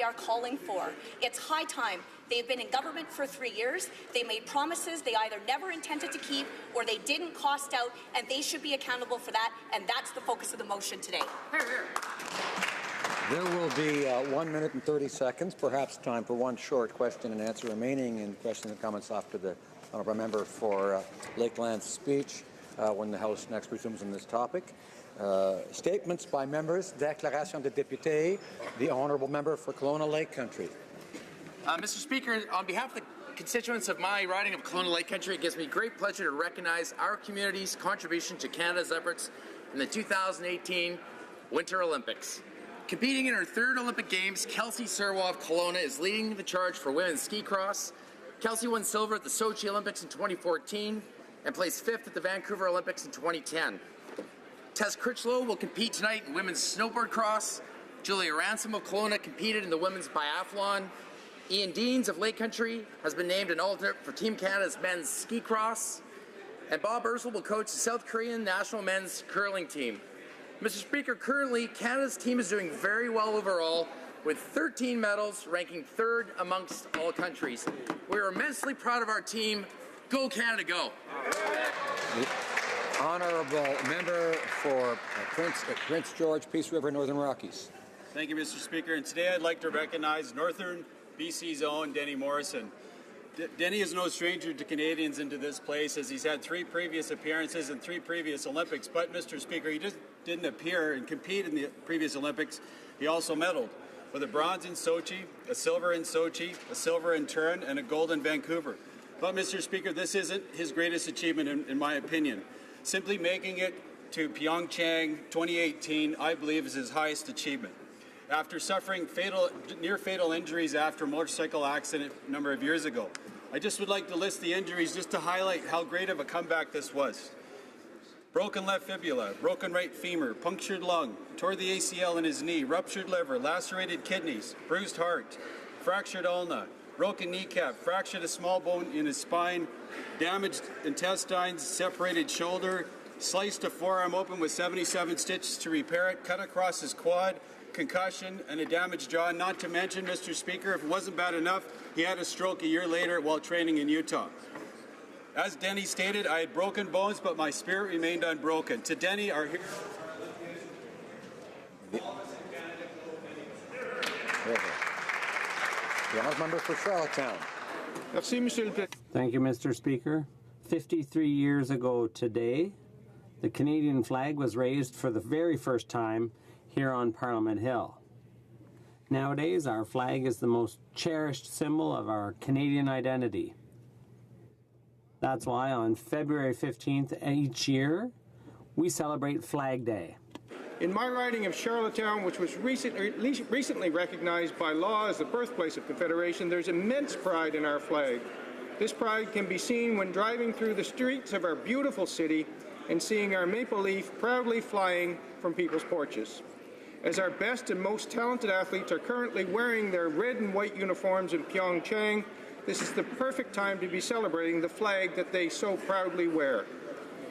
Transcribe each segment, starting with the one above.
are calling for. It's high time. They've been in government for 3 years. They made promises they either never intended to keep or they didn't cost out, and they should be accountable for that, and that's the focus of the motion today. There will be 1 minute and 30 seconds, perhaps time for one short question and answer remaining, and questions and comments after the honourable member for Lakeland's speech when the House next resumes on this topic. Statements by members. Déclaration de député. The honourable member for Kelowna Lake Country. Mr. Speaker, on behalf of the constituents of my riding of Kelowna Lake Country, it gives me great pleasure to recognize our community's contribution to Canada's efforts in the 2018 Winter Olympics. Competing in her third Olympic Games, Kelsey Serwa of Kelowna is leading the charge for women's ski cross. Kelsey won silver at the Sochi Olympics in 2014 and placed 5th at the Vancouver Olympics in 2010. Tess Critchlow will compete tonight in women's snowboard cross. Julia Ransom of Kelowna competed in the women's biathlon. Ian Deans of Lake Country has been named an alternate for Team Canada's men's ski cross. And Bob Ursel will coach the South Korean national men's curling team. Mr. Speaker, currently Canada's team is doing very well overall, with 13 medals, ranking 3rd amongst all countries. We are immensely proud of our team. Go Canada, go! The honourable member for Prince George, Peace River, Northern Rockies. Thank you, Mr. Speaker. And today I'd like to recognize Northern BC's own Denny Morrison. Denny is no stranger to Canadians into this place, as he's had 3 previous appearances in 3 previous Olympics. But, Mr. Speaker, he just didn't appear and compete in the previous Olympics. He also medaled with a bronze in Sochi, a silver in Sochi, a silver in Turin, and a gold in Vancouver. But, Mr. Speaker, this isn't his greatest achievement, in my opinion. Simply making it to Pyeongchang 2018, I believe, is his highest achievement. After suffering near-fatal injuries after a motorcycle accident a number of years ago. I just would like to list the injuries just to highlight how great of a comeback this was. Broken left fibula, broken right femur, punctured lung, tore the ACL in his knee, ruptured liver, lacerated kidneys, bruised heart, fractured ulna, broken kneecap, fractured a small bone in his spine, damaged intestines, separated shoulder, sliced a forearm open with 77 stitches to repair it, cut across his quad, concussion, and a damaged jaw. Not to mention, Mr. Speaker, if it wasn't bad enough, he had a stroke a year later while training in Utah. As Denny stated, I had broken bones, but my spirit remained unbroken. To Denny, our hero. The honourable member for Charlottetown. Thank you, Mr. Speaker. 53 years ago today, the Canadian flag was raised for the very first time here on Parliament Hill. Nowadays, our flag is the most cherished symbol of our Canadian identity. That's why on February 15th each year, we celebrate Flag Day. In my riding of Charlottetown, which was recently recognized by law as the birthplace of Confederation, there's immense pride in our flag. This pride can be seen when driving through the streets of our beautiful city and seeing our maple leaf proudly flying from people's porches. As our best and most talented athletes are currently wearing their red and white uniforms in Pyeongchang, this is the perfect time to be celebrating the flag that they so proudly wear.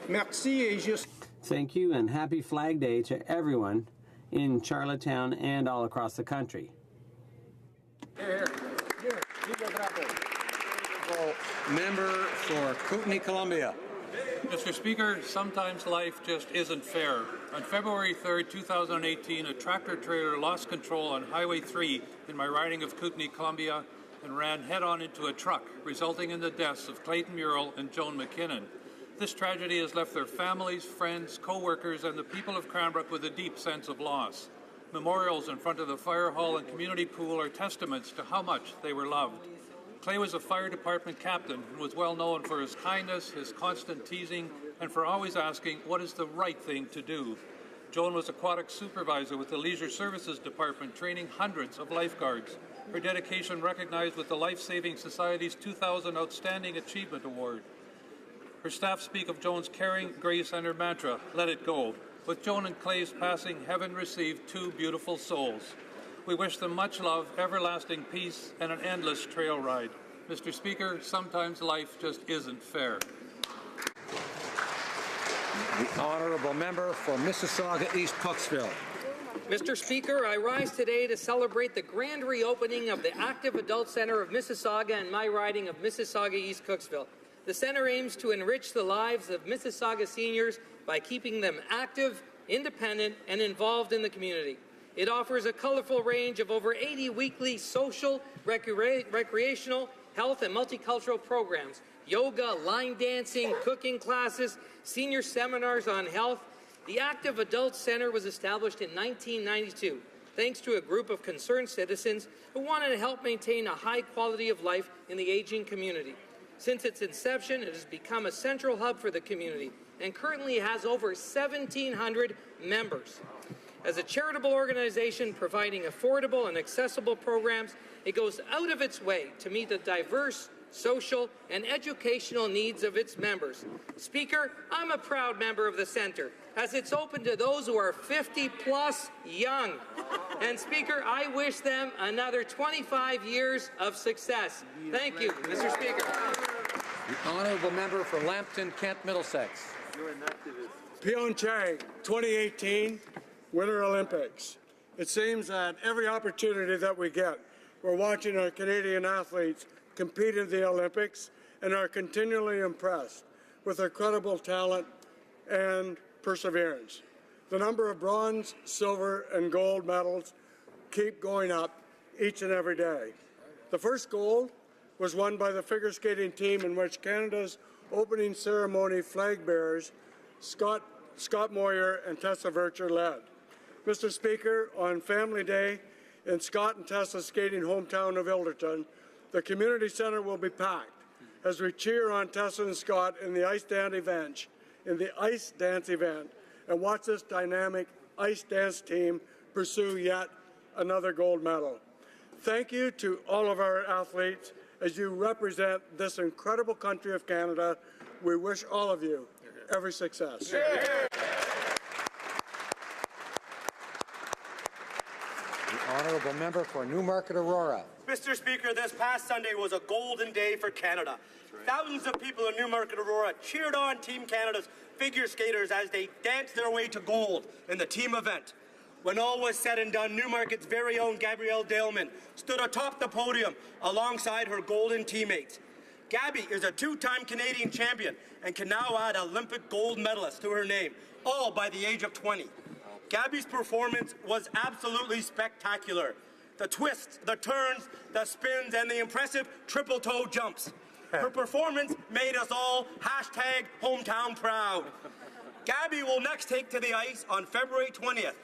Merci et juste. Thank you, and happy Flag Day to everyone in Charlottetown and all across the country. Member for Kootenay, Columbia. Mr. Speaker, sometimes life just isn't fair. On February 3rd, 2018, a tractor-trailer lost control on Highway 3 in my riding of Kootenay, Columbia, and ran head-on into a truck, resulting in the deaths of Clayton Murrell and Joan McKinnon. This tragedy has left their families, friends, co-workers, and the people of Cranbrook with a deep sense of loss. Memorials in front of the fire hall and community pool are testaments to how much they were loved. Clay was a fire department captain and was well known for his kindness, his constant teasing, and for always asking what is the right thing to do. Joan was aquatic supervisor with the Leisure Services Department, training hundreds of lifeguards. Her dedication recognized with the Life Saving Society's 2000 Outstanding Achievement Award. Her staff speak of Joan's caring, grace, and her mantra, let it go. With Joan and Clay's passing, heaven received 2 beautiful souls. We wish them much love, everlasting peace, and an endless trail ride. Mr. Speaker, sometimes life just isn't fair. The honourable member for Mississauga East Cooksville. Mr. Speaker, I rise today to celebrate the grand reopening of the Active Adult Centre of Mississauga in my riding of Mississauga East Cooksville. The centre aims to enrich the lives of Mississauga seniors by keeping them active, independent, and involved in the community. It offers a colorful range of over 80 weekly social, recreational, health, and multicultural programs, yoga, line dancing, cooking classes, senior seminars on health. The Active Adult Centre was established in 1992, thanks to a group of concerned citizens who wanted to help maintain a high quality of life in the aging community. Since its inception, it has become a central hub for the community and currently has over 1,700 members. As a charitable organization providing affordable and accessible programs, it goes out of its way to meet the diverse social, and educational needs of its members. Speaker, I'm a proud member of the Centre, as it's open to those who are 50-plus young. And Speaker, I wish them another 25 years of success. Thank you, Mr. Speaker. The honourable member for Lambton, Kent, Middlesex. Pyeongchang 2018 Winter Olympics. It seems that every opportunity that we get, we're watching our Canadian athletes compete in the Olympics and are continually impressed with their incredible talent and perseverance. The number of bronze, silver, and gold medals keep going up each and every day. The first gold was won by the figure skating team in which Canada's opening ceremony flag bearers, Scott Moyer and Tessa Vircher, led. Mr. Speaker, on Family Day in Scott and Tessa's skating hometown of Ilderton, the community centre will be packed as we cheer on Tessa and Scott in the ice dance event, and watch this dynamic ice dance team pursue yet another gold medal. Thank you to all of our athletes as you represent this incredible country of Canada. We wish all of you every success. The honourable member for Newmarket Aurora. Mr. Speaker, this past Sunday was a golden day for Canada. Thousands of people in Newmarket Aurora cheered on Team Canada's figure skaters as they danced their way to gold in the team event. When all was said and done, Newmarket's very own Gabrielle Daleman stood atop the podium alongside her golden teammates. Gabby is a two-time Canadian champion and can now add Olympic gold medalist to her name, all by the age of 20. Gabby's performance was absolutely spectacular. The twists, the turns, the spins, and the impressive triple-toe jumps. Her performance made us all #hometown proud. Gabby will next take to the ice on February 20th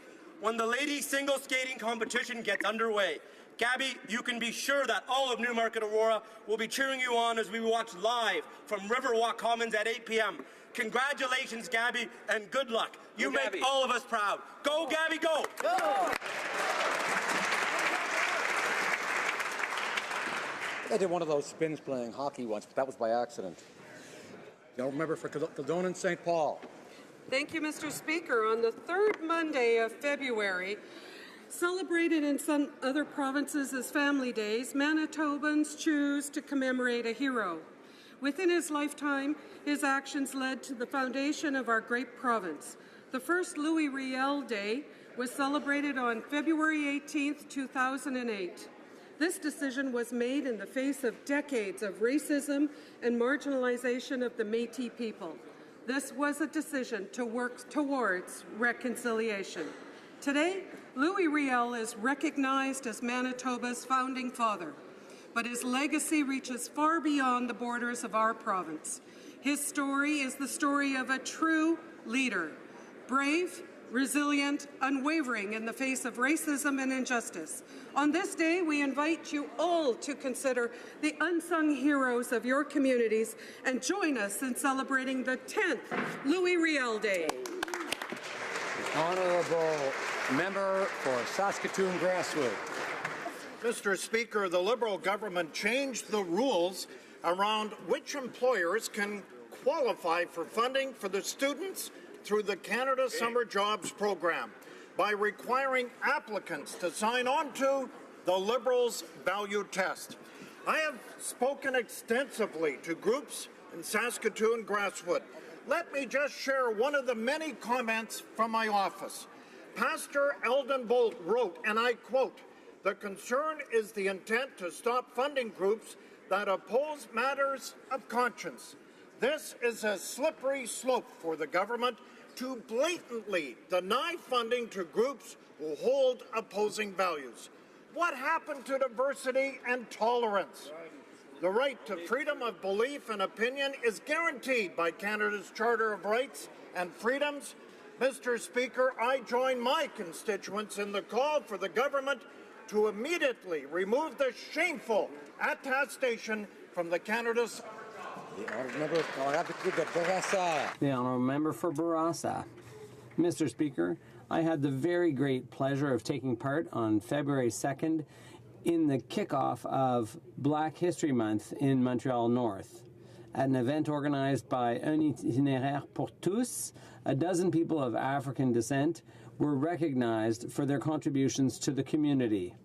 when the ladies single skating competition gets underway. Gabby, you can be sure that all of Newmarket Aurora will be cheering you on as we watch live from Riverwalk Commons at 8 p.m. Congratulations, Gabby, and good luck. You make Gabby. all of us proud. Go, Gabby, go! Go! I did one of those spins playing hockey once, but that was by accident. The honourable member for Kildonan, St. Paul. Thank you, Mr. Speaker. On the third Monday of February, celebrated in some other provinces as Family Days, Manitobans choose to commemorate a hero. Within his lifetime, his actions led to the foundation of our great province. The first Louis Riel Day was celebrated on February 18, 2008. This decision was made in the face of decades of racism and marginalization of the Métis people. This was a decision to work towards reconciliation. Today, Louis Riel is recognized as Manitoba's founding father, but his legacy reaches far beyond the borders of our province. His story is the story of a true leader, brave, resilient, unwavering in the face of racism and injustice. On this day, we invite you all to consider the unsung heroes of your communities and join us in celebrating the 10th Louis Riel Day. The honourable member for Saskatoon Grasswood. Mr. Speaker, the Liberal government changed the rules around which employers can qualify for funding for the students through the Canada Summer Jobs Program by requiring applicants to sign on to the Liberals' value test. I have spoken extensively to groups in Saskatoon Grasswood. Let me just share one of the many comments from my office. Pastor Eldon Bolt wrote, and I quote, "The concern is the intent to stop funding groups that oppose matters of conscience. This is a slippery slope for the government to blatantly deny funding to groups who hold opposing values. What happened to diversity and tolerance? The right to freedom of belief and opinion is guaranteed by Canada's Charter of Rights and Freedoms. Mr. Speaker, I join my constituents in the call for the government to immediately remove the shameful attestation from the Canada's..." The honourable member for Barossa. Mr. Speaker, I had the very great pleasure of taking part on February 2nd in the kickoff of Black History Month in Montreal North. At an event organized by Un Itinéraire pour tous, a dozen people of African descent were recognized for their contributions to the community.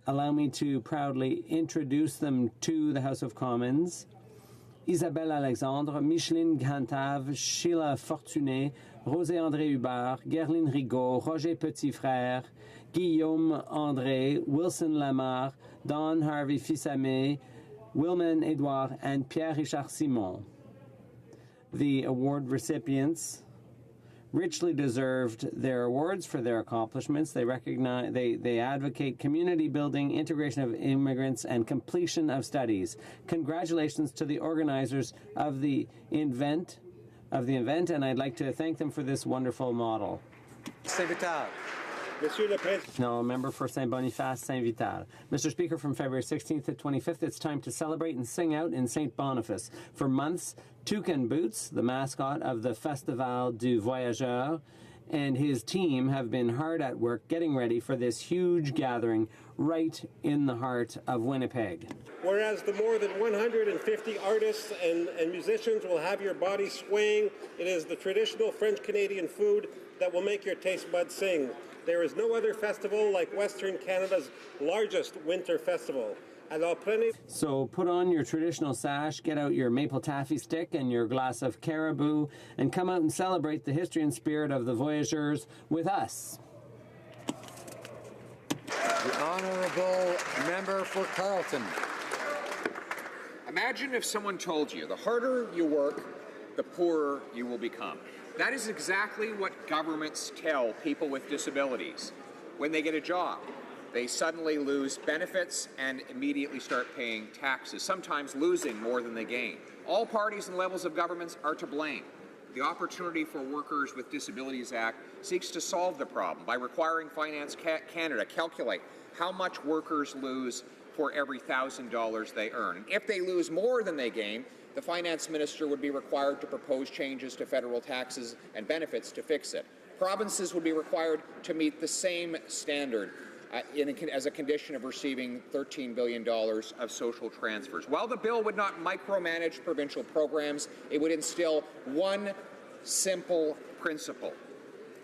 Allow me to proudly introduce them to the House of Commons. Isabelle Alexandre, Micheline Gantave, Sheila Fortuné, Rosé-André Hubert, Gerline Rigaud, Roger Petitfrère, Guillaume André, Wilson Lamar, Don Harvey Fils-Aimé, Wilman Edouard, and Pierre-Richard Simon. The award recipients richly deserved their awards for their accomplishments. They recognize, they advocate community building, integration of immigrants, and completion of studies. Congratulations to the organizers of the event, and I'd like to thank them for this wonderful model. No, member for Saint-Boniface, Saint-Vital. Mr. Speaker, from February 16th to 25th, it's time to celebrate and sing out in St. Boniface. For months, Toucan Boots, the mascot of the Festival du Voyageur, and his team have been hard at work getting ready for this huge gathering right in the heart of Winnipeg. Whereas the more than 150 artists and musicians will have your body swaying, it is the traditional French-Canadian food that will make your taste buds sing. There is no other festival like Western Canada's largest winter festival. So put on your traditional sash, get out your maple taffy stick and your glass of caribou, and come out and celebrate the history and spirit of the Voyageurs with us. The honourable member for Carleton. Imagine if someone told you the harder you work, the poorer you will become. That is exactly what governments tell people with disabilities when they get a job. They suddenly lose benefits and immediately start paying taxes, sometimes losing more than they gain. All parties and levels of governments are to blame. The Opportunity for Workers with Disabilities Act seeks to solve the problem by requiring Finance Canada calculate how much workers lose for every $1,000 they earn. If they lose more than they gain, the Finance Minister would be required to propose changes to federal taxes and benefits to fix it. Provinces would be required to meet the same standard as a condition of receiving $13 billion of social transfers. While the bill would not micromanage provincial programs, it would instill one simple principle: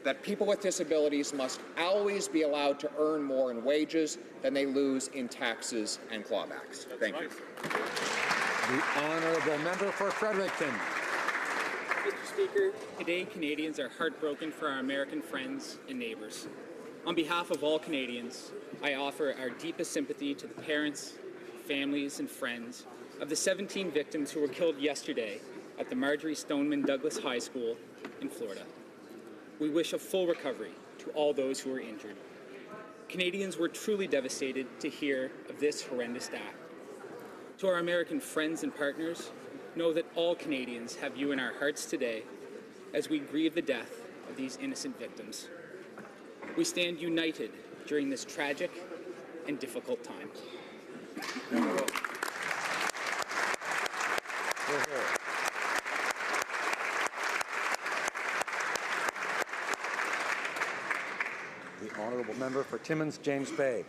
that people with disabilities must always be allowed to earn more in wages than they lose in taxes and clawbacks. Thank you. The honourable member for Fredericton. Mr. Speaker, today Canadians are heartbroken for our American friends and neighbours. On behalf of all Canadians, I offer our deepest sympathy to the parents, families, and friends of the 17 victims who were killed yesterday at the Marjorie Stoneman Douglas High School in Florida. We wish a full recovery to all those who were injured. Canadians were truly devastated to hear of this horrendous act. To our American friends and partners, know that all Canadians have you in our hearts today as we grieve the death of these innocent victims. We stand united during this tragic and difficult time. The honourable member for Timmins, James Bay.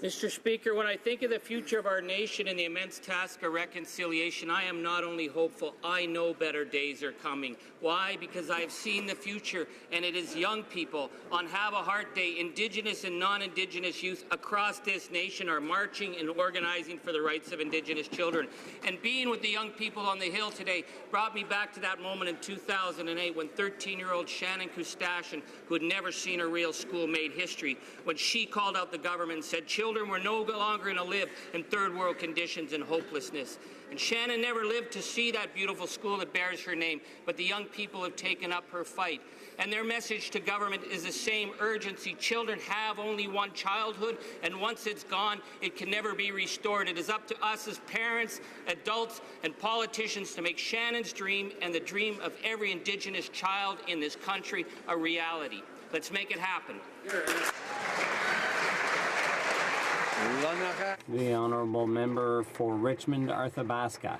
Mr. Speaker, when I think of the future of our nation and the immense task of reconciliation, I am not only hopeful, I know better days are coming. Why? Because I've seen the future, and it is young people on Have a Heart Day, Indigenous and non-Indigenous youth across this nation are marching and organizing for the rights of Indigenous children. And being with the young people on the Hill today brought me back to that moment in 2008 when 13-year-old Shannon Kustashian, who had never seen a real school, made history when she called out the government and said children were no longer going to live in third world conditions and hopelessness. And Shannon never lived to see that beautiful school that bears her name, but the young people have taken up her fight. And their message to government is the same urgency. Children have only one childhood, and once it's gone, it can never be restored. It is up to us as parents, adults, and politicians to make Shannon's dream and the dream of every Indigenous child in this country a reality. Let's make it happen. The Honourable Member for Richmond, Arthabaska.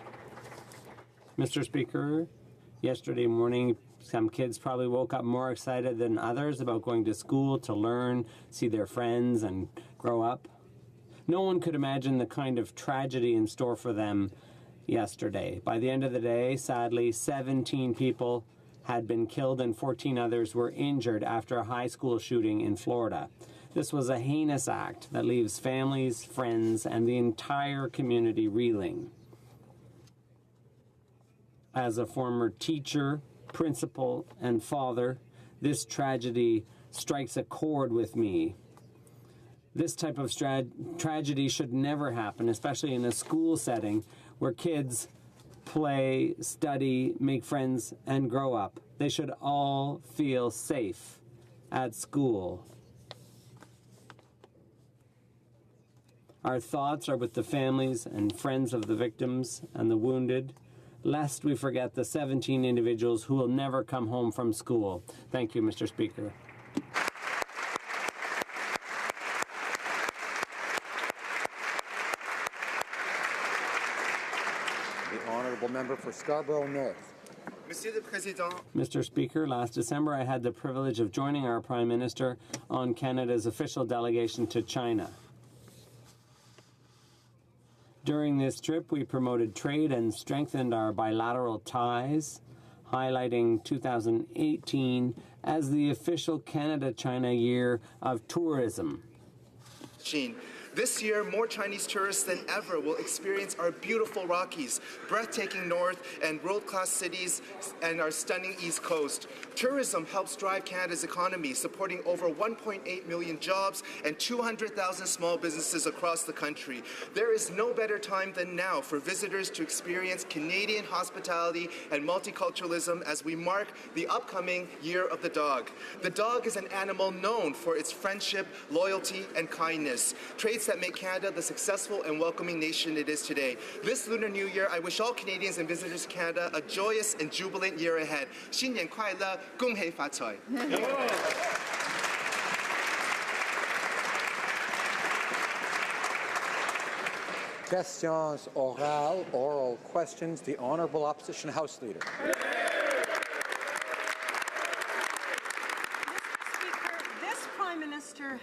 Mr. Speaker, yesterday morning, some kids probably woke up more excited than others about going to school to learn, see their friends, and grow up. No one could imagine the kind of tragedy in store for them yesterday. By the end of the day, sadly, 17 people had been killed and 14 others were injured after a high school shooting in Florida. This was a heinous act that leaves families, friends, and the entire community reeling. As a former teacher, principal, and father, this tragedy strikes a chord with me. This type of tragedy should never happen, especially in a school setting where kids play, study, make friends, and grow up. They should all feel safe at school. Our thoughts are with the families and friends of the victims and the wounded, lest we forget the 17 individuals who will never come home from school. Thank you, Mr. Speaker. The Honourable Member for Scarborough North. Mr. Speaker, last December I had the privilege of joining our Prime Minister on Canada's official delegation to China. During this trip, we promoted trade and strengthened our bilateral ties, highlighting 2018 as the official Canada-China Year of Tourism. This year, more Chinese tourists than ever will experience our beautiful Rockies, breathtaking north, and world-class cities, and our stunning East Coast. Tourism helps drive Canada's economy, supporting over 1.8 million jobs and 200,000 small businesses across the country. There is no better time than now for visitors to experience Canadian hospitality and multiculturalism as we mark the upcoming Year of the Dog. The dog is an animal known for its friendship, loyalty, and kindness, traits that make Canada the successful and welcoming nation it is today. This Lunar New Year, I wish all Canadians and visitors to Canada a joyous and jubilant year ahead. 新年快乐，恭喜发财。 Questions orales, oral questions. The Honourable Opposition House Leader.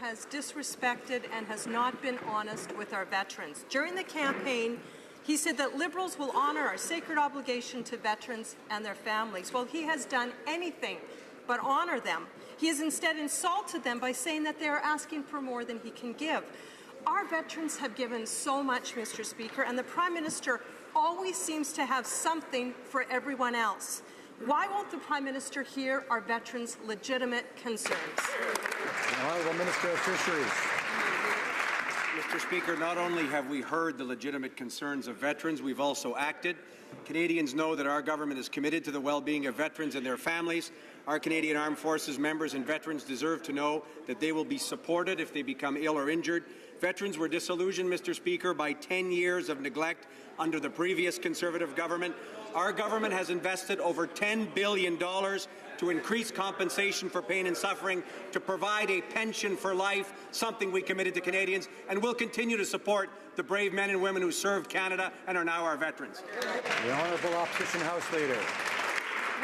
Has disrespected and has not been honest with our veterans. During the campaign, he said that Liberals will honour our sacred obligation to veterans and their families. Well, he has done anything but honour them. He has instead insulted them by saying that they are asking for more than he can give. Our veterans have given so much, Mr. Speaker, and the Prime Minister always seems to have something for everyone else. Why won't the Prime Minister hear our veterans' legitimate concerns? The Honourable Minister of Fisheries. Mr. Speaker, not only have we heard the legitimate concerns of veterans, we've also acted. Canadians know that our government is committed to the well-being of veterans and their families. Our Canadian Armed Forces members and veterans deserve to know that they will be supported if they become ill or injured. Veterans were disillusioned, Mr. Speaker, by 10 years of neglect under the previous Conservative government. Our government has invested over $10 billion to increase compensation for pain and suffering, to provide a pension for life, something we committed to Canadians, and will continue to support the brave men and women who served Canada and are now our veterans. The Honourable Opposition House Leader.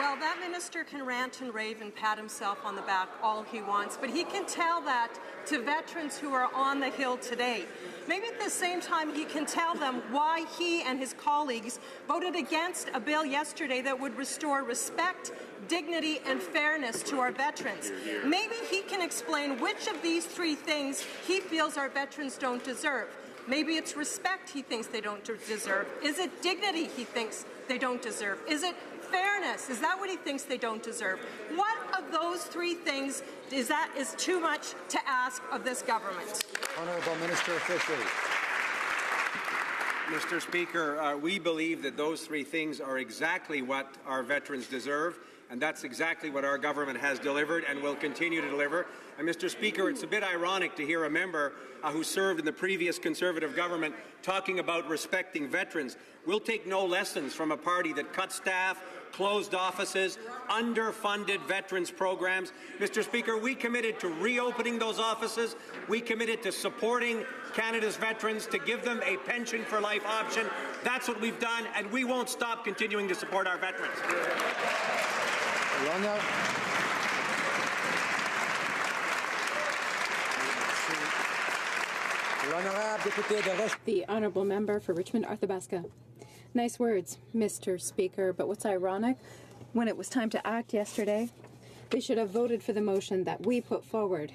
Well, that minister can rant and rave and pat himself on the back all he wants, but he can tell that to veterans who are on the Hill today. Maybe at the same time he can tell them why he and his colleagues voted against a bill yesterday that would restore respect, dignity, and fairness to our veterans. Maybe he can explain which of these three things he feels our veterans don't deserve. Maybe it's respect he thinks they don't deserve. Is it dignity he thinks they don't deserve? Is it fairness? Is that what he thinks they don't deserve? What of those three things is too much to ask of this government? Honourable Minister of Fisheries. Mr. Speaker, we believe that those three things are exactly what our veterans deserve, and that's exactly what our government has delivered and will continue to deliver. And, Mr. Speaker, it's a bit ironic to hear a member who served in the previous Conservative government talking about respecting veterans. We'll take no lessons from a party that cut staff, closed offices, underfunded veterans programs. Mr. Speaker, we committed to reopening those offices. We committed to supporting Canada's veterans, to give them a pension for life option. That's what we've done, and we won't stop continuing to support our veterans. The Honourable Member for Richmond Arthabaska. Nice words, Mr. Speaker, but what's ironic, when it was time to act yesterday, they should have voted for the motion that we put forward.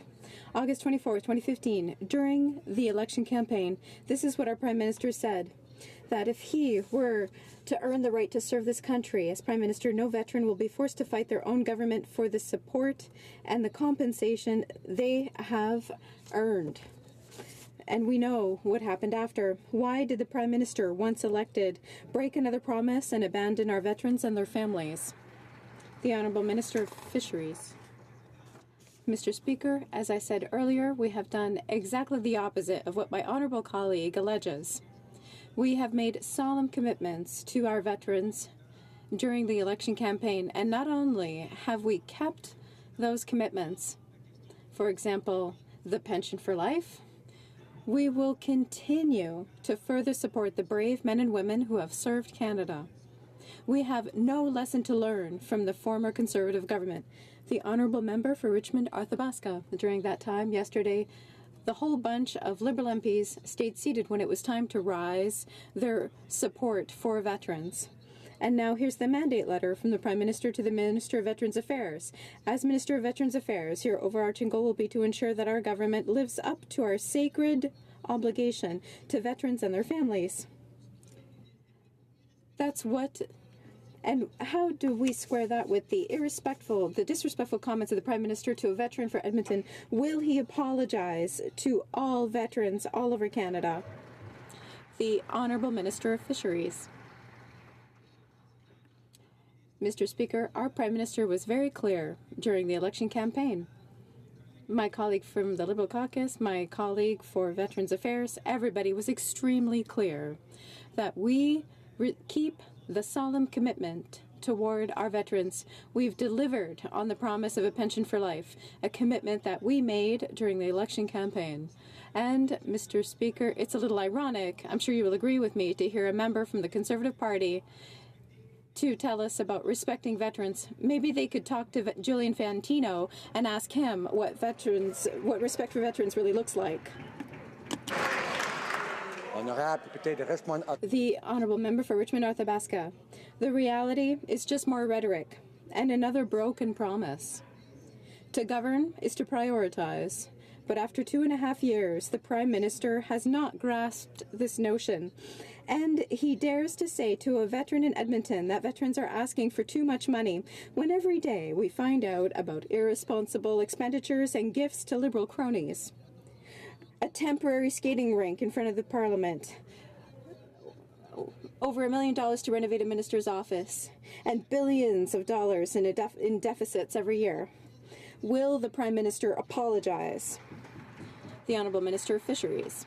August 24, 2015, during the election campaign, this is what our Prime Minister said, that if he were to earn the right to serve this country as Prime Minister, no veteran will be forced to fight their own government for the support and the compensation they have earned. And we know what happened after. Why did the Prime Minister, once elected, break another promise and abandon our veterans and their families? The Honourable Minister of Fisheries. Mr. Speaker, as I said earlier, we have done exactly the opposite of what my honourable colleague alleges. We have made solemn commitments to our veterans during the election campaign, and not only have we kept those commitments, for example, the pension for life, we will continue to further support the brave men and women who have served Canada. We have no lesson to learn from the former Conservative government. The Honourable Member for Richmond Arthabaska. During that time, yesterday, the whole bunch of Liberal MPs stayed seated when it was time to rise their support for veterans. And now here's the mandate letter from the Prime Minister to the Minister of Veterans Affairs. As Minister of Veterans Affairs, your overarching goal will be to ensure that our government lives up to our sacred obligation to veterans and their families. That's what... And how do we square that with the disrespectful comments of the Prime Minister to a veteran for Edmonton? Will he apologize to all veterans all over Canada? The Honourable Minister of Fisheries. Mr. Speaker, our Prime Minister was very clear during the election campaign. My colleague from the Liberal Caucus, my colleague for Veterans Affairs, everybody was extremely clear that we keep the solemn commitment toward our veterans. We've delivered on the promise of a pension for life, a commitment that we made during the election campaign. And, Mr. Speaker, it's a little ironic, I'm sure you will agree with me, to hear a member from the Conservative Party to tell us about respecting veterans. Maybe they could talk to Julian Fantino and ask him what respect for veterans really looks like. The Honourable Member for Richmond Arthabaska. The reality is just more rhetoric and another broken promise. To govern is to prioritise. But after 2.5 years, the Prime Minister has not grasped this notion. And he dares to say to a veteran in Edmonton that veterans are asking for too much money, when every day we find out about irresponsible expenditures and gifts to Liberal cronies. A temporary skating rink in front of the Parliament, over $1 million to renovate a minister's office, and billions of dollars in deficits every year. Will the Prime Minister apologize? The Honourable Minister of Fisheries.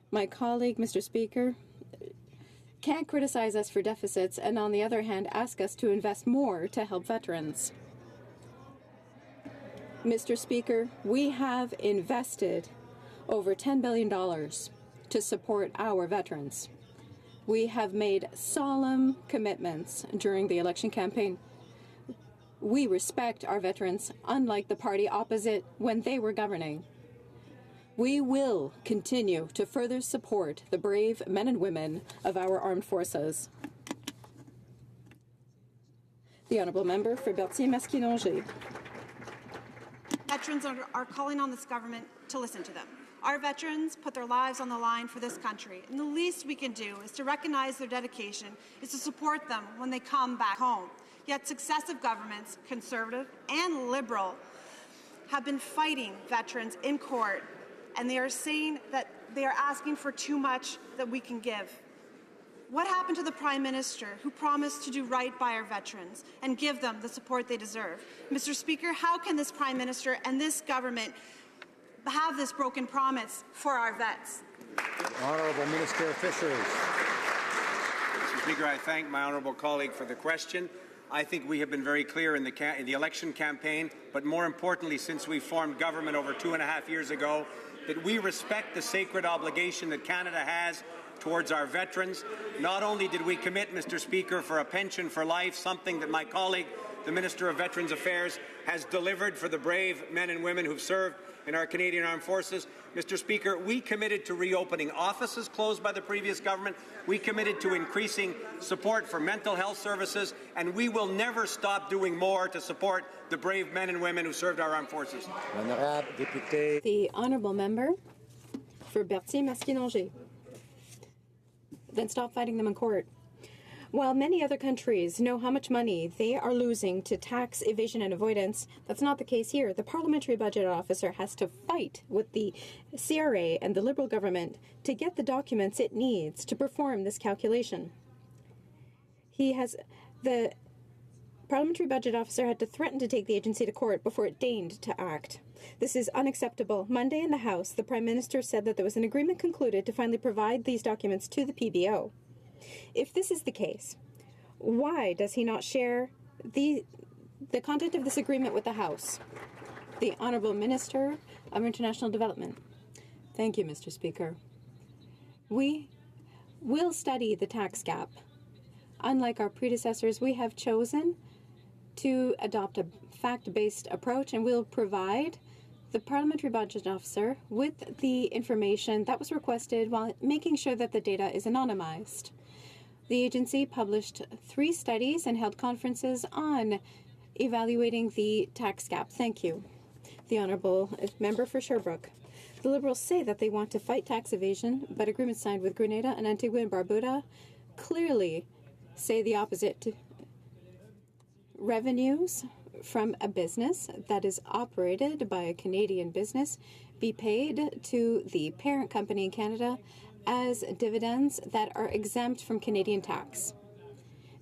My colleague, Mr. Speaker, can't criticize us for deficits and, on the other hand, ask us to invest more to help veterans. Mr. Speaker, we have invested over $10 billion to support our veterans. We have made solemn commitments during the election campaign. We respect our veterans, unlike the party opposite when they were governing. We will continue to further support the brave men and women of our armed forces. The Honourable Member for Berthier-Masquinongé. Veterans are calling on this government to listen to them. Our veterans put their lives on the line for this country, and the least we can do is to recognize their dedication, is to support them when they come back home. Yet successive governments, Conservative and Liberal, have been fighting veterans in court, and they are saying that they are asking for too much that we can give. What happened to the Prime Minister who promised to do right by our veterans and give them the support they deserve? Mr. Speaker, how can this Prime Minister and this government have this broken promise for our vets? Honourable Minister of Fisheries. Mr. Speaker, I thank my honourable colleague for the question. I think we have been very clear in the election campaign, but more importantly, since we formed government over 2.5 years ago, that we respect the sacred obligation that Canada has towards our veterans. Not only did we commit, Mr. Speaker, for a pension for life, something that my colleague, the Minister of Veterans Affairs, has delivered for the brave men and women who've served in our Canadian Armed Forces. Mr. Speaker, we committed to reopening offices closed by the previous government. We committed to increasing support for mental health services, and we will never stop doing more to support the brave men and women who served our armed forces. The Honourable Member for Berthier-Masquinongé. Then stop fighting them in court. While many other countries know how much money they are losing to tax evasion and avoidance, that's not the case here. The Parliamentary Budget Officer has to fight with the CRA and the Liberal government to get the documents it needs to perform this calculation. The Parliamentary Budget Officer had to threaten to take the agency to court before it deigned to act. This is unacceptable. Monday in the House, the Prime Minister said that there was an agreement concluded to finally provide these documents to the PBO. If this is the case, why does he not share the content of this agreement with the House? The Honourable Minister of International Development. Thank you, Mr. Speaker. We will study the tax gap. Unlike our predecessors, we have chosen to adopt a fact-based approach, and we'll provide the Parliamentary Budget Officer with the information that was requested while making sure that the data is anonymized. The agency published 3 studies and held conferences on evaluating the tax gap. Thank you. The Honourable Member for Sherbrooke. The Liberals say that they want to fight tax evasion, but agreements signed with Grenada and Antigua and Barbuda clearly say the opposite. Revenues from a business that is operated by a Canadian business be paid to the parent company in Canada as dividends that are exempt from Canadian tax.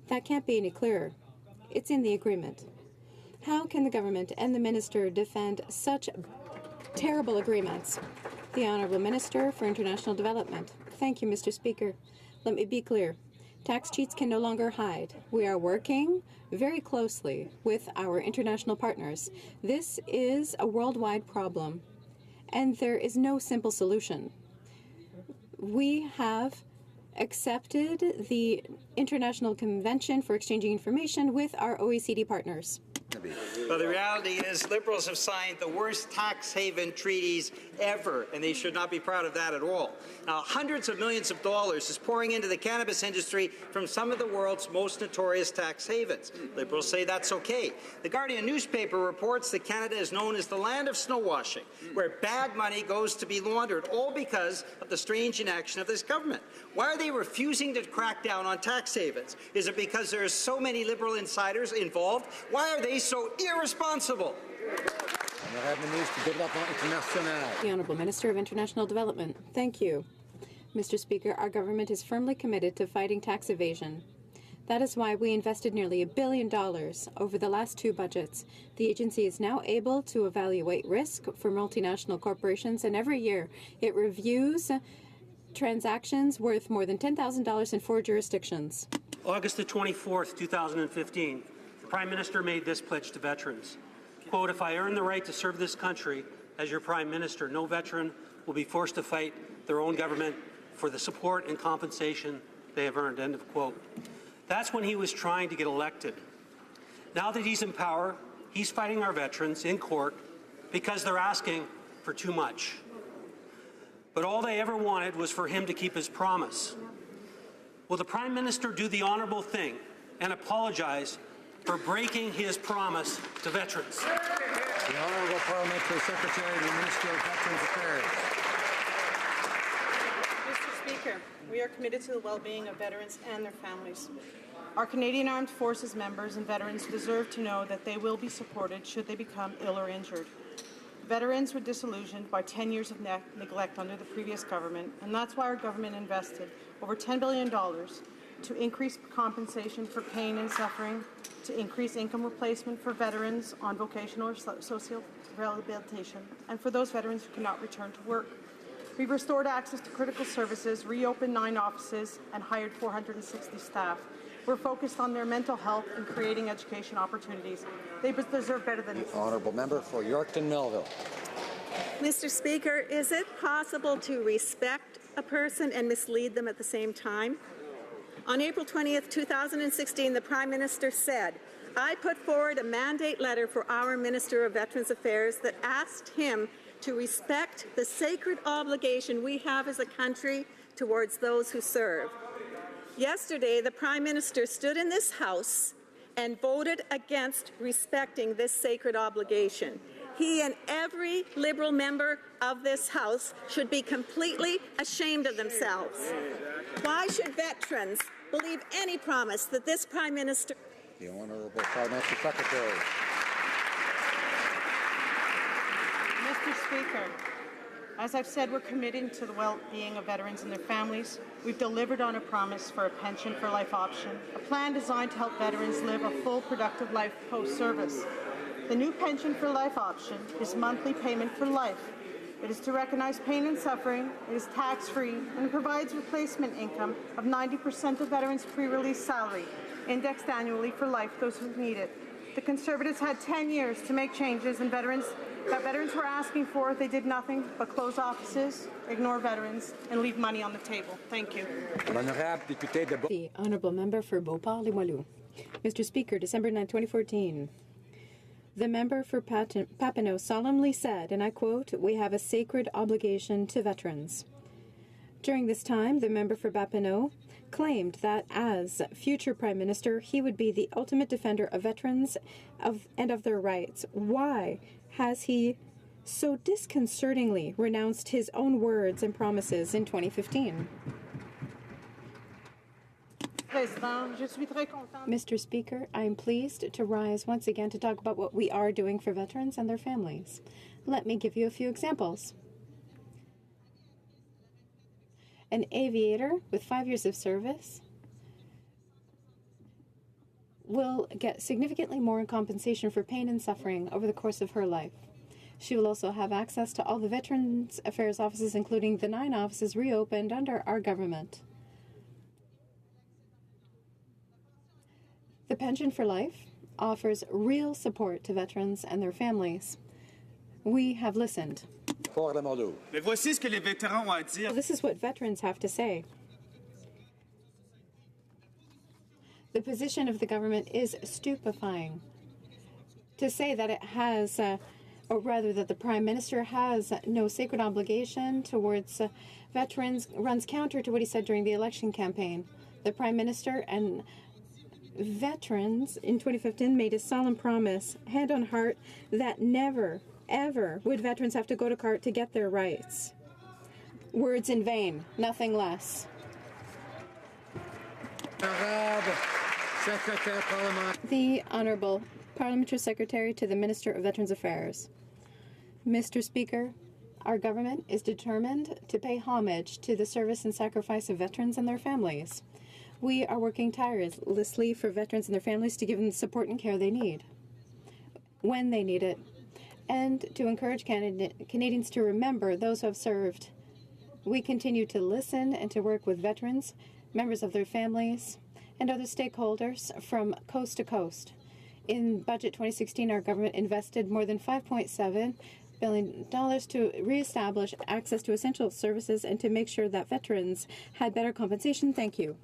That can't be any clearer. It's in the agreement. How can the government and the minister defend such terrible agreements? The Honourable Minister for International Development. Thank you, Mr. Speaker. Let me be clear. Tax cheats can no longer hide. We are working very closely with our international partners. This is a worldwide problem, and there is no simple solution. We have accepted the International Convention for Exchanging Information with our OECD partners. But the reality is Liberals have signed the worst tax haven treaties ever, and they should not be proud of that at all. Now, hundreds of millions of dollars is pouring into the cannabis industry from some of the world's most notorious tax havens. Liberals say that's okay. The Guardian newspaper reports that Canada is known as the land of snow washing, where bad money goes to be laundered, all because of the strange inaction of this government. Why are they refusing to crack down on tax havens? Is it because there are so many Liberal insiders involved? Why are they so irresponsible? The Honourable Minister of International Development. Thank you. Mr. Speaker, our government is firmly committed to fighting tax evasion. That is why we invested nearly $1 billion over the last 2 budgets. The agency is now able to evaluate risk for multinational corporations, and every year it reviews transactions worth more than $10,000 in 4 jurisdictions. August the 24th, 2015, the Prime Minister made this pledge to veterans. Quote, "If I earn the right to serve this country as your Prime Minister, no veteran will be forced to fight their own government for the support and compensation they have earned, end of quote. That's when he was trying to get elected. Now that he's in power, he's fighting our veterans in court because they're asking for too much. But all they ever wanted was for him to keep his promise. Will the Prime Minister do the honorable thing and apologize for breaking his promise to veterans? The Honourable Parliamentary Secretary to the Minister of Veterans Affairs. Mr. Speaker, we are committed to the well-being of veterans and their families. Our Canadian Armed Forces members and veterans deserve to know that they will be supported should they become ill or injured. Veterans were disillusioned by 10 years of neglect under the previous government, and that's why our government invested over $10 billion to increase compensation for pain and suffering, to increase income replacement for veterans on vocational or social rehabilitation, and for those veterans who cannot return to work. We've restored access to critical services, reopened 9 offices, and hired 460 staff. We're focused on their mental health and creating education opportunities. They deserve better than this. Honourable Member for Yorkton Melville. Mr. Speaker, is it possible to respect a person and mislead them at the same time? On April 20th, 2016, the Prime Minister said, I put forward a mandate letter for our Minister of Veterans Affairs that asked him to respect the sacred obligation we have as a country towards those who serve. Yesterday, the Prime Minister stood in this House and voted against respecting this sacred obligation. He and every Liberal member of this House should be completely ashamed of themselves. Why should veterans believe any promise that this Prime Minister... The Honourable Parliamentary Secretary. Mr. Speaker, as I've said, we're committed to the well-being of veterans and their families. We've delivered on a promise for a pension for life option, a plan designed to help veterans live a full, productive life post-service. The new pension for life option is monthly payment for life. It is to recognize pain and suffering, it is tax-free, and provides replacement income of 90% of veterans' pre-release salary, indexed annually for life, those who need it. The Conservatives had 10 years to make changes, and veterans were asking for. They did nothing but close offices, ignore veterans, and leave money on the table. Thank you. The Honourable Member for Beauport-Limoilou. Mr. Speaker, December 9, 2014. The member for Papineau solemnly said, and I quote, "We have a sacred obligation to veterans." During this time, the member for Papineau claimed that as future Prime Minister, he would be the ultimate defender of veterans and of their rights. Why has he so disconcertingly renounced his own words and promises in 2015? Mr. Speaker, I am pleased to rise once again to talk about what we are doing for veterans and their families. Let me give you a few examples. An aviator with 5 years of service will get significantly more in compensation for pain and suffering over the course of her life. She will also have access to all the Veterans Affairs offices, including the 9 offices reopened under our government. The Pension for Life offers real support to veterans and their families. We have listened. This is what veterans have to say. The position of the government is stupefying. To say that it has, or rather that the Prime Minister has no sacred obligation towards veterans runs counter to what he said during the election campaign. The Prime Minister and veterans in 2015 made a solemn promise, hand on heart, that never, ever would veterans have to go to court to get their rights. Words in vain, nothing less. The Honourable Parliamentary Secretary to the Minister of Veterans Affairs. Mr. Speaker, our government is determined to pay homage to the service and sacrifice of veterans and their families. We are working tirelessly for veterans and their families to give them the support and care they need, when they need it, and to encourage Canadians to remember those who have served. We continue to listen and to work with veterans, members of their families, and other stakeholders from coast to coast. In Budget 2016, our government invested more than $5.7 billion to reestablish access to essential services and to make sure that veterans had better compensation. Thank you.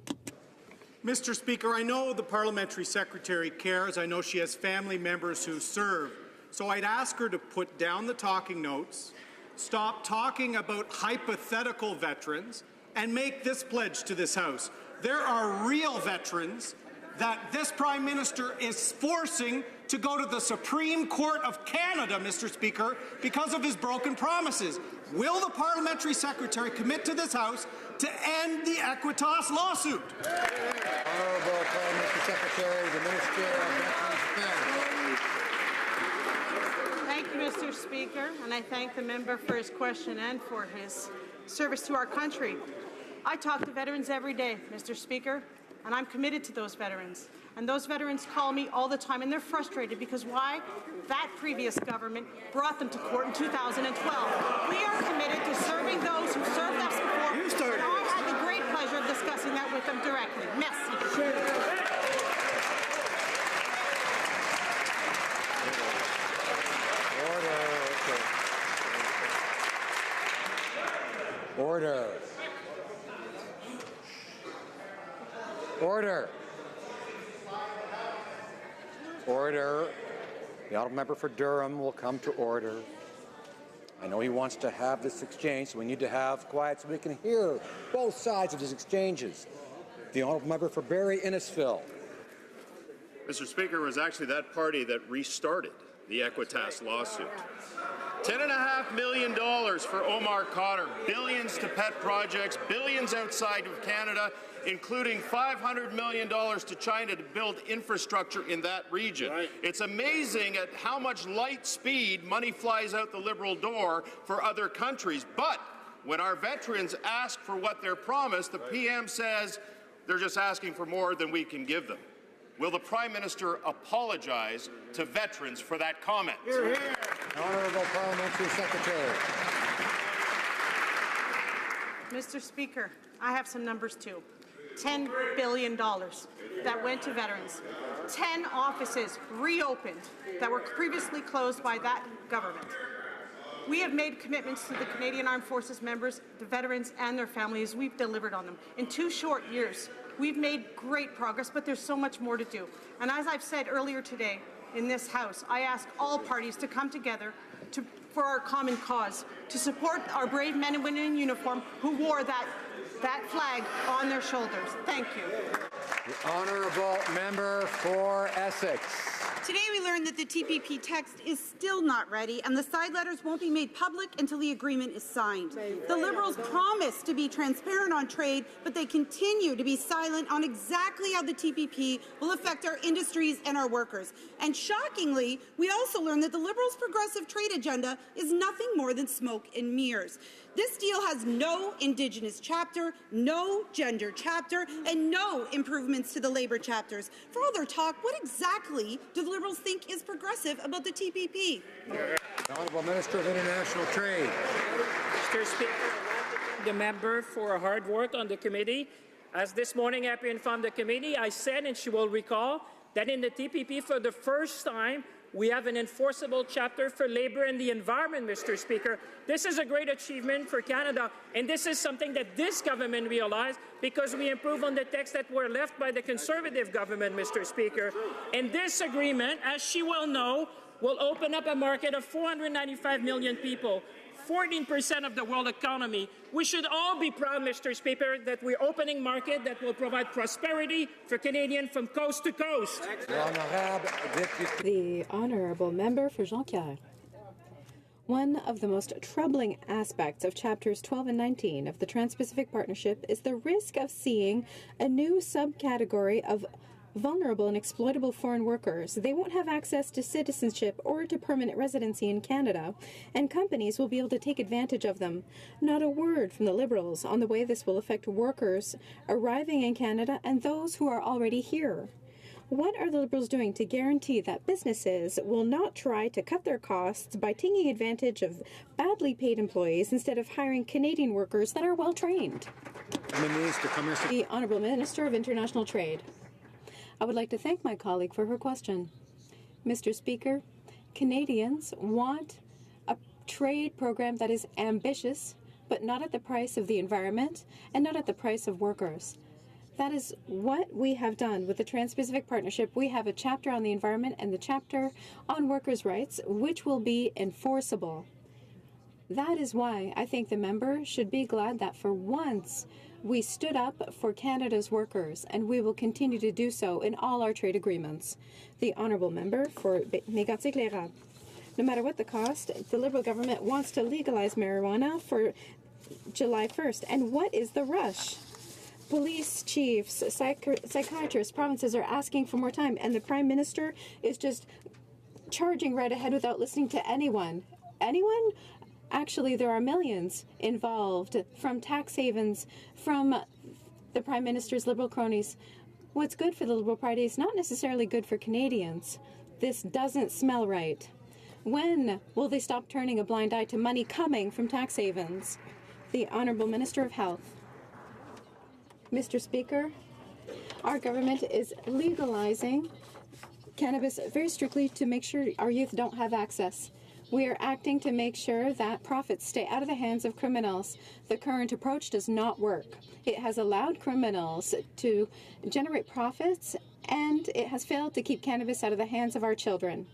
Mr. Speaker, I know the Parliamentary Secretary cares. I know she has family members who serve. So I'd ask her to put down the talking notes, stop talking about hypothetical veterans, and make this pledge to this House. There are real veterans that this Prime Minister is forcing to go to the Supreme Court of Canada, Mr. Speaker, because of his broken promises. Will the Parliamentary Secretary commit to this House to end the Equitas lawsuit? Honourable Parliamentary Secretary, the Minister of Veterans Affairs. Thank you, Mr. Speaker, and I thank the member for his question and for his service to our country. I talk to veterans every day, Mr. Speaker, and I'm committed to those veterans. And those veterans call me all the time, and they're frustrated because why? That previous government brought them to court in 2012. We are committed to serving those who served us before, and I had the great pleasure of discussing that with them directly. Merci. Order. Order. Order. The honourable member for Durham will come to order. I know he wants to have this exchange, so we need to have quiet so we can hear both sides of his exchanges. The honourable member for Barrie Innisfil. Mr. Speaker, it was actually that party that restarted the Equitas lawsuit. $10.5 million for Omar Khadr, billions to pet projects, billions outside of Canada, including $500 million to China to build infrastructure in that region. Right. It's amazing at how much light speed money flies out the Liberal door for other countries. But when our veterans ask for what they're promised, the PM says they're just asking for more than we can give them. Will the Prime Minister apologize to veterans for that comment? Hear, hear. Honourable Parliamentary Secretary. Mr. Speaker, I have some numbers too. $10 billion that went to veterans. 10 offices reopened that were previously closed by that government. We have made commitments to the Canadian Armed Forces members, the veterans, and their families. We've delivered on them. In 2 short years, we've made great progress, but there's so much more to do. And as I've said earlier today in this House, I ask all parties to come together for our common cause, to support our brave men and women in uniform who wore that flag on their shoulders. Thank you. The honourable member for Essex. Today we learned that the TPP text is still not ready and the side letters won't be made public until the agreement is signed. The Liberals promised to be transparent on trade, but they continue to be silent on exactly how the TPP will affect our industries and our workers. And shockingly, we also learned that the Liberals' progressive trade agenda is nothing more than smoke and mirrors. This deal has no Indigenous chapter, no gender chapter, and no improvements to the labour chapters. For all their talk, what exactly do the Liberals think is progressive about the TPP? The Honourable Minister of International Trade. Mr. Speaker, the member for hard work on the committee. As this morning I informed the committee, I said, and she will recall, that in the TPP for the first time, we have an enforceable chapter for labour and the environment, Mr. Speaker. This is a great achievement for Canada, and this is something that this government realized because we improved on the texts that were left by the Conservative government, Mr. Speaker. And this agreement, as she well know, will open up a market of 495 million people, 14% of the world economy. We should all be proud, Mr. Speaker, that we're opening market that will provide prosperity for Canadians from coast to coast. The honourable member for Jean-Pierre. One of the most troubling aspects of Chapters 12 and 19 of the Trans-Pacific Partnership is the risk of seeing a new subcategory of vulnerable and exploitable foreign workers. They won't have access to citizenship or to permanent residency in Canada, and companies will be able to take advantage of them. Not a word from the Liberals on the way this will affect workers arriving in Canada and those who are already here. What are the Liberals doing to guarantee that businesses will not try to cut their costs by taking advantage of badly paid employees instead of hiring Canadian workers that are well trained? The Honourable Minister of International Trade. I would like to thank my colleague for her question. Mr. Speaker, Canadians want a trade program that is ambitious, but not at the price of the environment and not at the price of workers. That is what we have done with the Trans-Pacific Partnership. We have a chapter on the environment and the chapter on workers' rights, which will be enforceable. That is why I think the member should be glad that for once we stood up for Canada's workers, and we will continue to do so in all our trade agreements. The honourable member for Mégantic-Lérable. No matter what the cost, the Liberal government wants to legalize marijuana for July 1st. And what is the rush? Police chiefs, psychiatrists, provinces are asking for more time, and the Prime Minister is just charging right ahead without listening to anyone. Anyone? Actually, there are millions involved, from tax havens, from the Prime Minister's Liberal cronies. What's good for the Liberal Party is not necessarily good for Canadians. This doesn't smell right. When will they stop turning a blind eye to money coming from tax havens? The Honourable Minister of Health. Mr. Speaker, our government is legalizing cannabis very strictly to make sure our youth don't have access. We are acting to make sure that profits stay out of the hands of criminals. The current approach does not work. It has allowed criminals to generate profits, and it has failed to keep cannabis out of the hands of our children.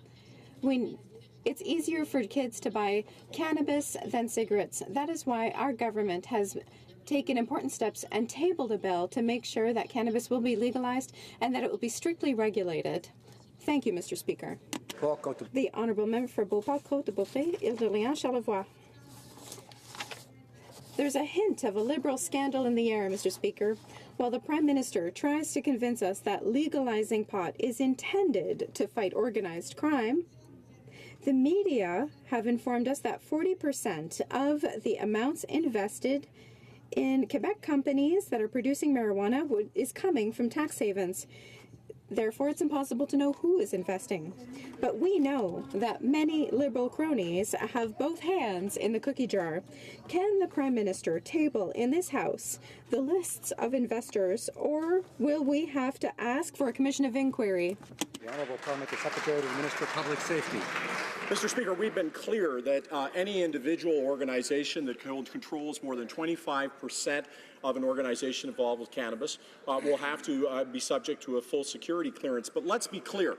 It's easier for kids to buy cannabis than cigarettes. That is why our government has taken important steps and tabled a bill to make sure that cannabis will be legalized and that it will be strictly regulated. Thank you, Mr. Speaker. The Honourable Member for Beauport-Côte-de-Beaupré, Île-de-Lion, Charlevoix. There's a hint of a Liberal scandal in the air, Mr. Speaker. While the Prime Minister tries to convince us that legalizing pot is intended to fight organized crime, the media have informed us that 40% of the amounts invested in Quebec companies that are producing marijuana is coming from tax havens. Therefore, it's impossible to know who is investing. But we know that many Liberal cronies have both hands in the cookie jar. Can the Prime Minister table in this House the lists of investors, or will we have to ask for a commission of inquiry? The Honourable Parliamentary Secretary to the Minister of Public Safety. Mr. Speaker, we've been clear that any individual or organization that controls more than 25% of an organization involved with cannabis will have to be subject to a full security clearance. But let's be clear.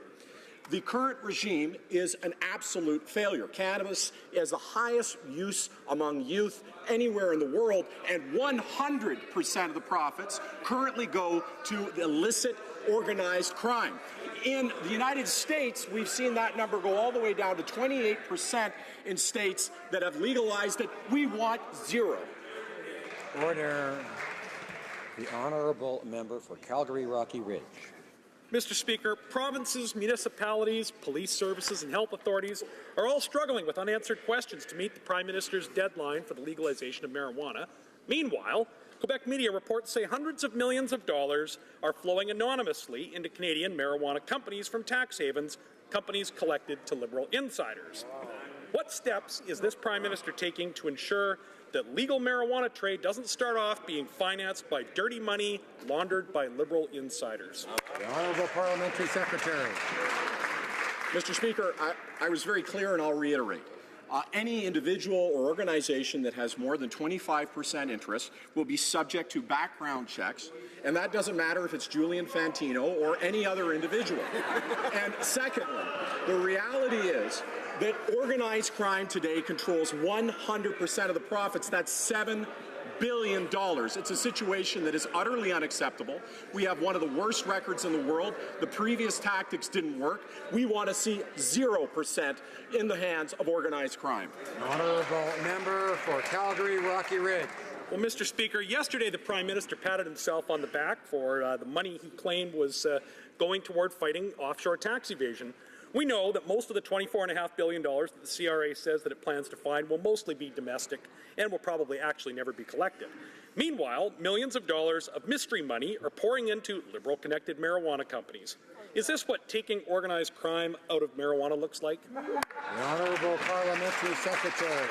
The current regime is an absolute failure. Cannabis is the highest use among youth anywhere in the world, and 100% of the profits currently go to illicit organized crime. In the United States, we've seen that number go all the way down to 28% in states that have legalized it. We want zero. Order. The Honourable Member for Calgary Rocky Ridge. Mr. Speaker, provinces, municipalities, police services and health authorities are all struggling with unanswered questions to meet the Prime Minister's deadline for the legalization of marijuana. Meanwhile, Quebec media reports say hundreds of millions of dollars are flowing anonymously into Canadian marijuana companies from tax havens, companies collected to Liberal insiders. What steps is this Prime Minister taking to ensure that legal marijuana trade doesn't start off being financed by dirty money laundered by Liberal insiders? The Honourable Parliamentary Secretary. Mr. Speaker, I was very clear, and I'll reiterate. Any individual or organization that has more than 25% interest will be subject to background checks, and that doesn't matter if it's Julian Fantino or any other individual. And secondly, the reality is that organized crime today controls 100% of the profits. That's $7 billion. It's a situation that is utterly unacceptable. We have one of the worst records in the world. The previous tactics didn't work. We want to see 0% in the hands of organized crime. Honourable Member for Calgary Rocky Ridge. Well, Mr. Speaker, yesterday the Prime Minister patted himself on the back for the money he claimed was going toward fighting offshore tax evasion. We know that most of the $24.5 billion that the CRA says that it plans to find will mostly be domestic and will probably actually never be collected. Meanwhile, millions of dollars of mystery money are pouring into Liberal-connected marijuana companies. Is this what taking organized crime out of marijuana looks like? The Honourable Parliamentary Secretary.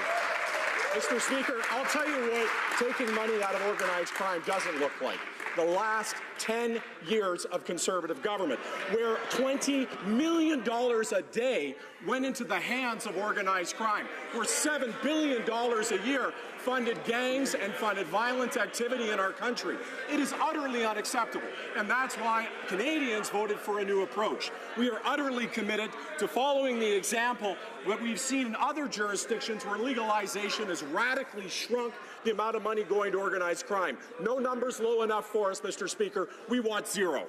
Mr. Speaker, I'll tell you what taking money out of organized crime doesn't look like. the last 10 years of Conservative government, where $20 million a day went into the hands of organized crime, where $7 billion a year funded gangs and funded violent activity in our country. It is utterly unacceptable, and that's why Canadians voted for a new approach. We are utterly committed to following the example that we've seen in other jurisdictions where legalization has radically shrunk the amount of money going to organized crime. No numbers low enough for us, Mr. Speaker. We want zero.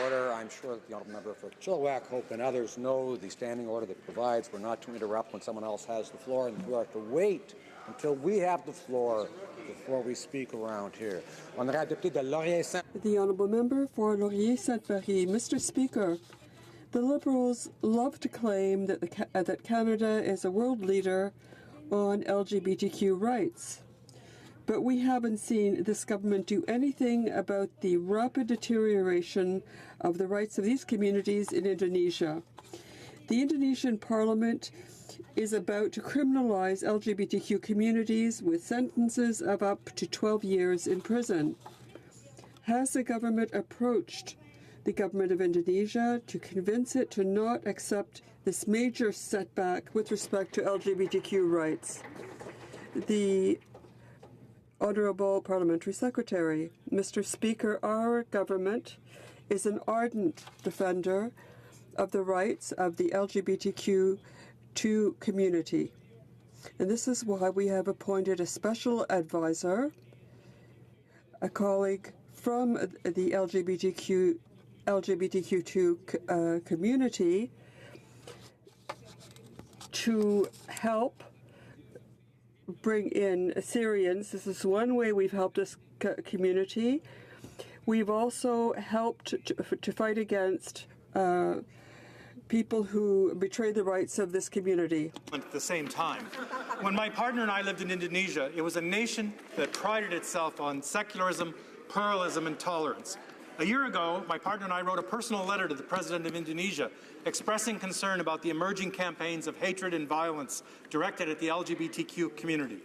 Order. I'm sure that the honourable member for Chilliwack, Hope, and others know the standing order that provides we're not to interrupt when someone else has the floor, and we are to wait until we have the floor before we speak around here. The honourable member for Laurier-Sainte-Marie. Mr. Speaker, the Liberals love to claim that that Canada is a world leader on LGBTQ rights. But we haven't seen this government do anything about the rapid deterioration of the rights of these communities in Indonesia. The Indonesian Parliament is about to criminalize LGBTQ communities with sentences of up to 12 years in prison. Has the government approached the government of Indonesia to convince it to not accept this major setback with respect to LGBTQ rights? The Honourable Parliamentary Secretary. Mr. Speaker, our government is an ardent defender of the rights of the LGBTQ2 community. And this is why we have appointed a special advisor, a colleague from the LGBTQ2 community, to help bring in Syrians. This is one way we've helped this community. We've also helped to fight against people who betray the rights of this community. At the same time, when my partner and I lived in Indonesia, it was a nation that prided itself on secularism, pluralism, and tolerance. A year ago, my partner and I wrote a personal letter to the President of Indonesia expressing concern about the emerging campaigns of hatred and violence directed at the LGBTQ community.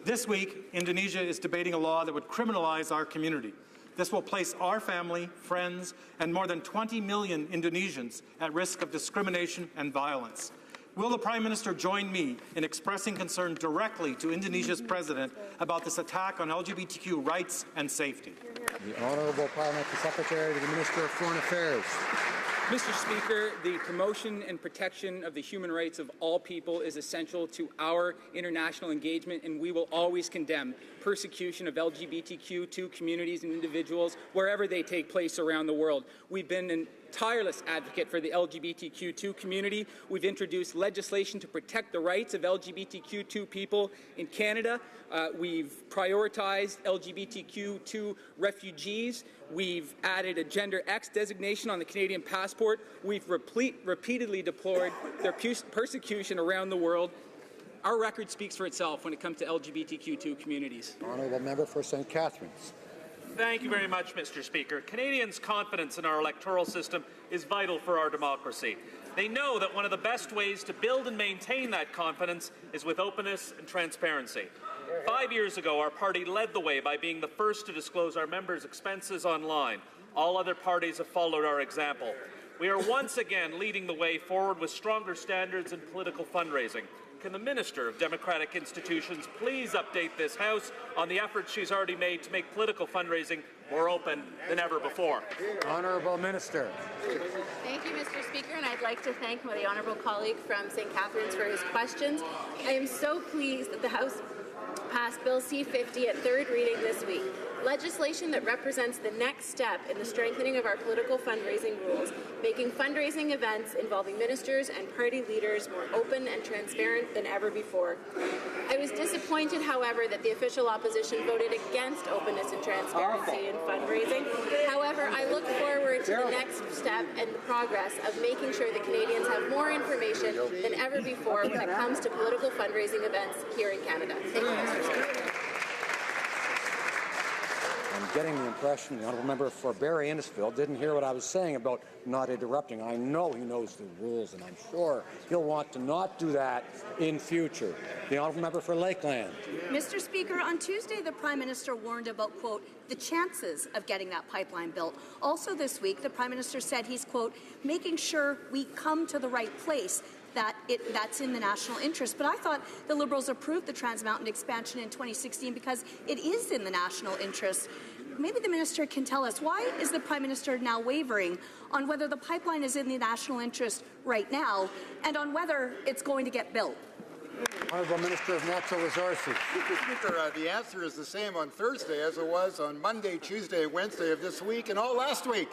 This week, Indonesia is debating a law that would criminalize our community. This will place our family, friends, and more than 20 million Indonesians at risk of discrimination and violence. Will the Prime Minister join me in expressing concern directly to Indonesia's President about this attack on LGBTQ rights and safety? The Honourable Parliamentary Secretary to the Minister of Foreign Affairs. Mr. Speaker, the promotion and protection of the human rights of all people is essential to our international engagement, and we will always condemn persecution of LGBTQ2 communities and individuals wherever they take place around the world. We've been a tireless advocate for the LGBTQ2 community. We've introduced legislation to protect the rights of LGBTQ2 people in Canada. We've prioritized LGBTQ2 refugees. We've added a Gender X designation on the Canadian passport. We've repeatedly deplored their persecution around the world. Our record speaks for itself when it comes to LGBTQ2 communities. Honourable Member for St. Catharines. Thank you very much, Mr. Speaker. Canadians' confidence in our electoral system is vital for our democracy. They know that one of the best ways to build and maintain that confidence is with openness and transparency. 5 years ago, our party led the way by being the first to disclose our members' expenses online. All other parties have followed our example. We are once again leading the way forward with stronger standards in political fundraising. Can the Minister of Democratic Institutions please update this House on the efforts she's already made to make political fundraising more open than ever before? Honourable Minister. Thank you, Mr. Speaker, and I'd like to thank my honourable colleague from St. Catharines for his questions. I am so pleased that the House passed Bill C-50 at third reading this week. Legislation that represents the next step in the strengthening of our political fundraising rules, making fundraising events involving ministers and party leaders more open and transparent than ever before. I was disappointed, however, that the official opposition voted against openness and transparency in fundraising. However, I look forward to the next step and the progress of making sure that Canadians have more information than ever before when it comes to political fundraising events here in Canada. Thank you, Mr. Speaker. I'm getting the impression the honourable member for Barrie Innisfil didn't hear what I was saying about not interrupting. I know he knows the rules, and I'm sure he'll want to not do that in future. The honourable member for Lakeland. Mr. Speaker, on Tuesday, the Prime Minister warned about, quote, the chances of getting that pipeline built. Also this week, the Prime Minister said he's, quote, making sure we come to the right place, that's in the national interest. But I thought the Liberals approved the Trans Mountain expansion in 2016 because it is in the national interest. Maybe the minister can tell us, why is the Prime Minister now wavering on whether the pipeline is in the national interest right now and on whether it's going to get built? Honourable Minister of Natural Resources. Mr. Speaker, the answer is the same on Thursday as it was on Monday, Tuesday, Wednesday of this week and all last week.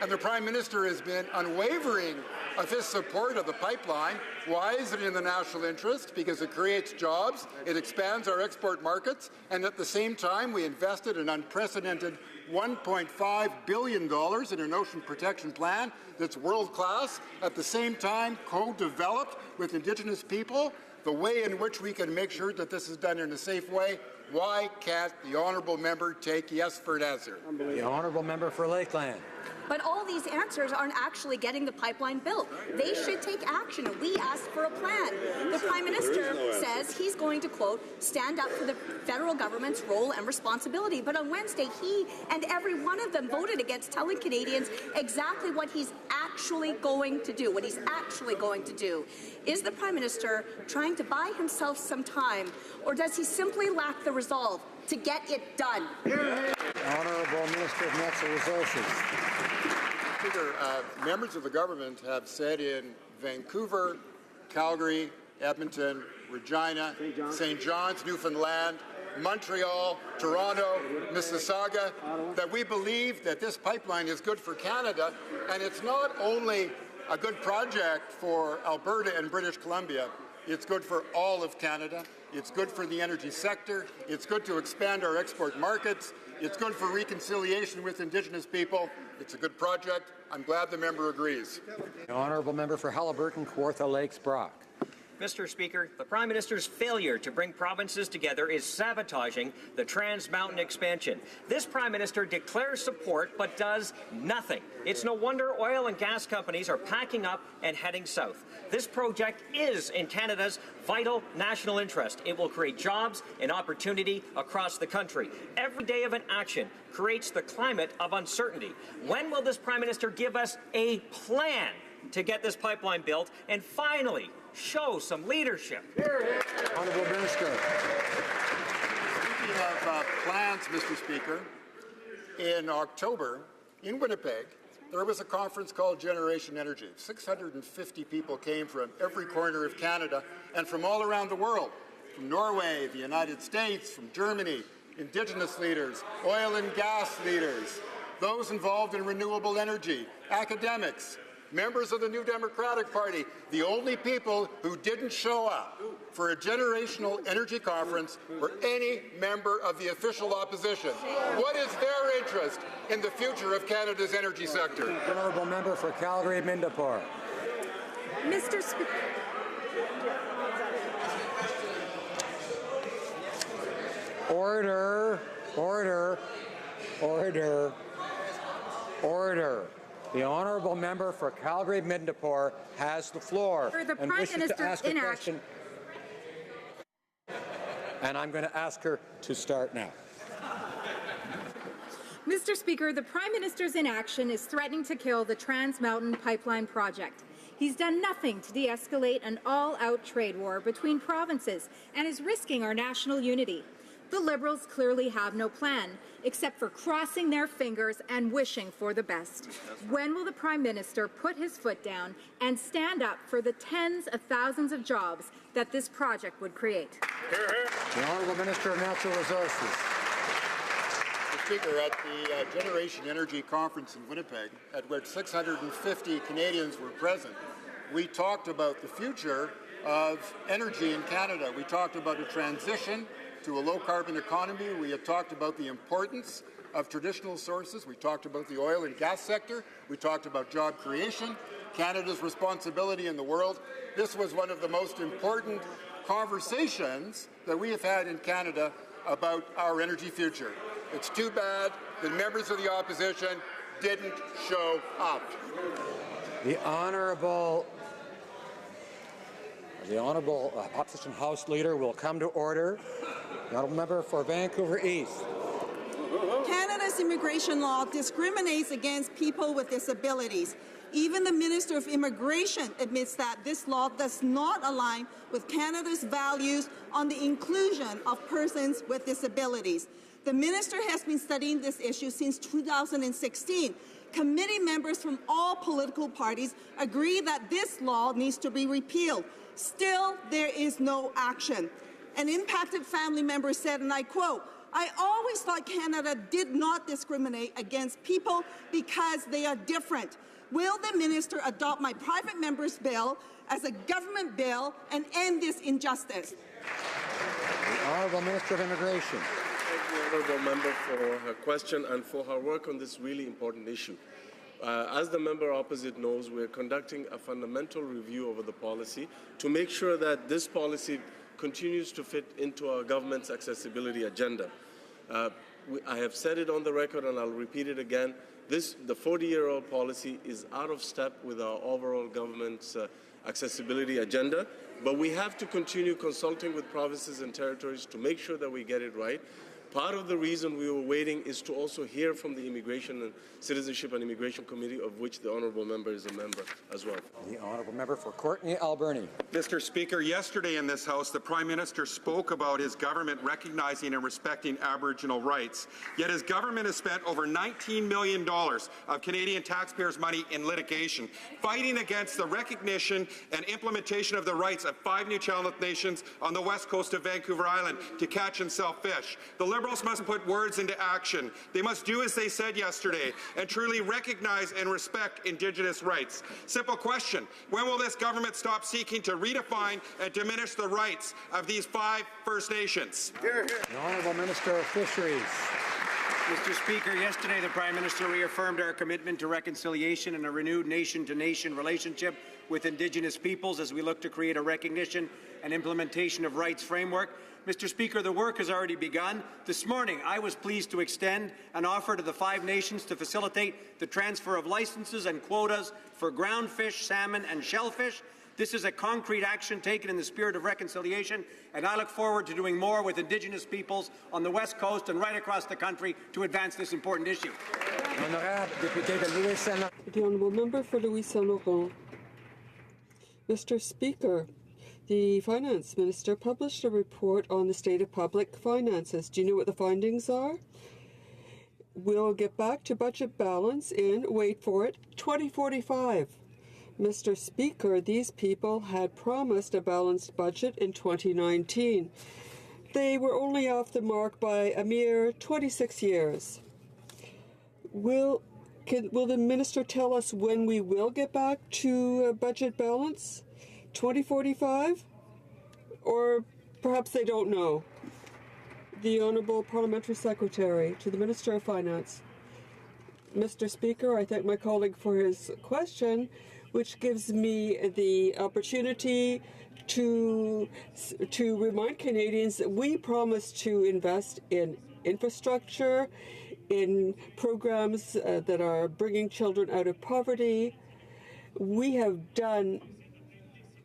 And the Prime Minister has been unwavering of his support of the pipeline. Why is it in the national interest? Because it creates jobs, it expands our export markets, and at the same time we invested an unprecedented $1.5 billion in an ocean protection plan that's world-class, at the same time co-developed with Indigenous people the way in which we can make sure that this is done in a safe way. Why can't the honourable member take yes for an answer? The honourable member for Lakeland. But all these answers aren't actually getting the pipeline built. They should take action, and we asked for a plan. The Prime Minister says he's going to, quote, stand up for the federal government's role and responsibility. But on Wednesday, he and every one of them voted against telling Canadians exactly what he's actually going to do, Is the Prime Minister trying to buy himself some time, or does he simply lack the resolve to get it done? Honourable Minister of Natural Resources. Speaker, members of the government have said in Vancouver, Calgary, Edmonton, Regina, St. John's, Newfoundland, Montreal, Toronto, Mississauga, that we believe that this pipeline is good for Canada, and it's not only a good project for Alberta and British Columbia, it's good for all of Canada, it's good for the energy sector, it's good to expand our export markets, it's good for reconciliation with Indigenous people. It's a good project. I'm glad the member agrees. The honourable member for Haliburton, Kawartha Lakes, Brock. Mr. Speaker, the Prime Minister's failure to bring provinces together is sabotaging the Trans Mountain expansion. This Prime Minister declares support but does nothing. It's no wonder oil and gas companies are packing up and heading south. This project is in Canada's vital national interest. It will create jobs and opportunity across the country. Every day of inaction creates the climate of uncertainty. When will this Prime Minister give us a plan to get this pipeline built and finally show some leadership? Honourable Minister. Speaking of plans, Mr. Speaker, in October in Winnipeg, there was a conference called Generation Energy. 650 people came from every corner of Canada and from all around the world, from Norway, the United States, from Germany, Indigenous leaders, oil and gas leaders, those involved in renewable energy, academics, members of the New Democratic Party. The only people who didn't show up for a generational energy conference were any member of the official opposition. What is their interest in the future of Canada's energy sector? The honourable member for Calgary, Mindapur. Mr. Speaker. Order, order, order, order. The honourable member for Calgary Midnapore has the floor For the and Prime wishes to Minister's ask a question. And I'm going to ask her to start now. Mr. Speaker, the Prime Minister's inaction is threatening to kill the Trans Mountain Pipeline project. He's done nothing to de-escalate an all-out trade war between provinces and is risking our national unity. The Liberals clearly have no plan, except for crossing their fingers and wishing for the best. When will the Prime Minister put his foot down and stand up for the tens of thousands of jobs that this project would create? The Honourable Minister of Natural Resources. Mr. Speaker, at the Generation Energy Conference in Winnipeg, at which 650 Canadians were present, we talked about the future of energy in Canada. We talked about a transition to a low-carbon economy. We had talked about the importance of traditional sources. We talked about the oil and gas sector. We talked about job creation, Canada's responsibility in the world. This was one of the most important conversations that we have had in Canada about our energy future. It's too bad that members of the opposition didn't show up. The Honourable Opposition House Leader will come to order. The Honourable Member for Vancouver East. Canada's immigration law discriminates against people with disabilities. Even the Minister of Immigration admits that this law does not align with Canada's values on the inclusion of persons with disabilities. The Minister has been studying this issue since 2016. Committee members from all political parties agree that this law needs to be repealed. Still, there is no action. An impacted family member said, and I quote, "I always thought Canada did not discriminate against people because they are different. Will the minister adopt my private member's bill as a government bill and end this injustice?" The Honourable Minister of Immigration. Thank the Honourable Member for her question and for her work on this really important issue. As the member opposite knows, we are conducting a fundamental review of the policy to make sure that this policy continues to fit into our government's accessibility agenda. I have said it on the record and I'll repeat it again. The 40-year-old policy is out of step with our overall government's accessibility agenda, but we have to continue consulting with provinces and territories to make sure that we get it right. Part of the reason we were waiting is to also hear from the Immigration and Citizenship and Immigration Committee, of which the Honourable Member is a member as well. The Honourable Member for Courtenay Alberni. Mr. Speaker, yesterday in this House, the Prime Minister spoke about his government recognizing and respecting Aboriginal rights. Yet his government has spent over $19 million of Canadian taxpayers' money in litigation, fighting against the recognition and implementation of the rights of 5 Nuu-chah nations on the west coast of Vancouver Island to catch and sell fish. The Liberals must put words into action. They must do as they said yesterday and truly recognize and respect Indigenous rights. Simple question: when will this government stop seeking to redefine and diminish the rights of these 5 First Nations? The Honourable Minister of Fisheries. Mr. Speaker, yesterday the Prime Minister reaffirmed our commitment to reconciliation and a renewed nation-to-nation relationship with Indigenous peoples as we look to create a recognition and implementation of rights framework. Mr. Speaker, the work has already begun. This morning, I was pleased to extend an offer to the 5 nations to facilitate the transfer of licenses and quotas for ground fish, salmon and shellfish. This is a concrete action taken in the spirit of reconciliation, and I look forward to doing more with Indigenous peoples on the West Coast and right across the country to advance this important issue. The Honourable Member for Louis Saint-Laurent. Mr. Speaker, the Finance Minister published a report on the state of public finances. Do you know what the findings are? We'll get back to budget balance in, wait for it, 2045. Mr. Speaker, these people had promised a balanced budget in 2019. They were only off the mark by a mere 26 years. Will the Minister tell us when we will get back to budget balance? 2045? Or perhaps they don't know. The Honourable Parliamentary Secretary to the Minister of Finance. Mr. Speaker, I thank my colleague for his question, which gives me the opportunity to remind Canadians that we promised to invest in infrastructure, in programs that are bringing children out of poverty. We have done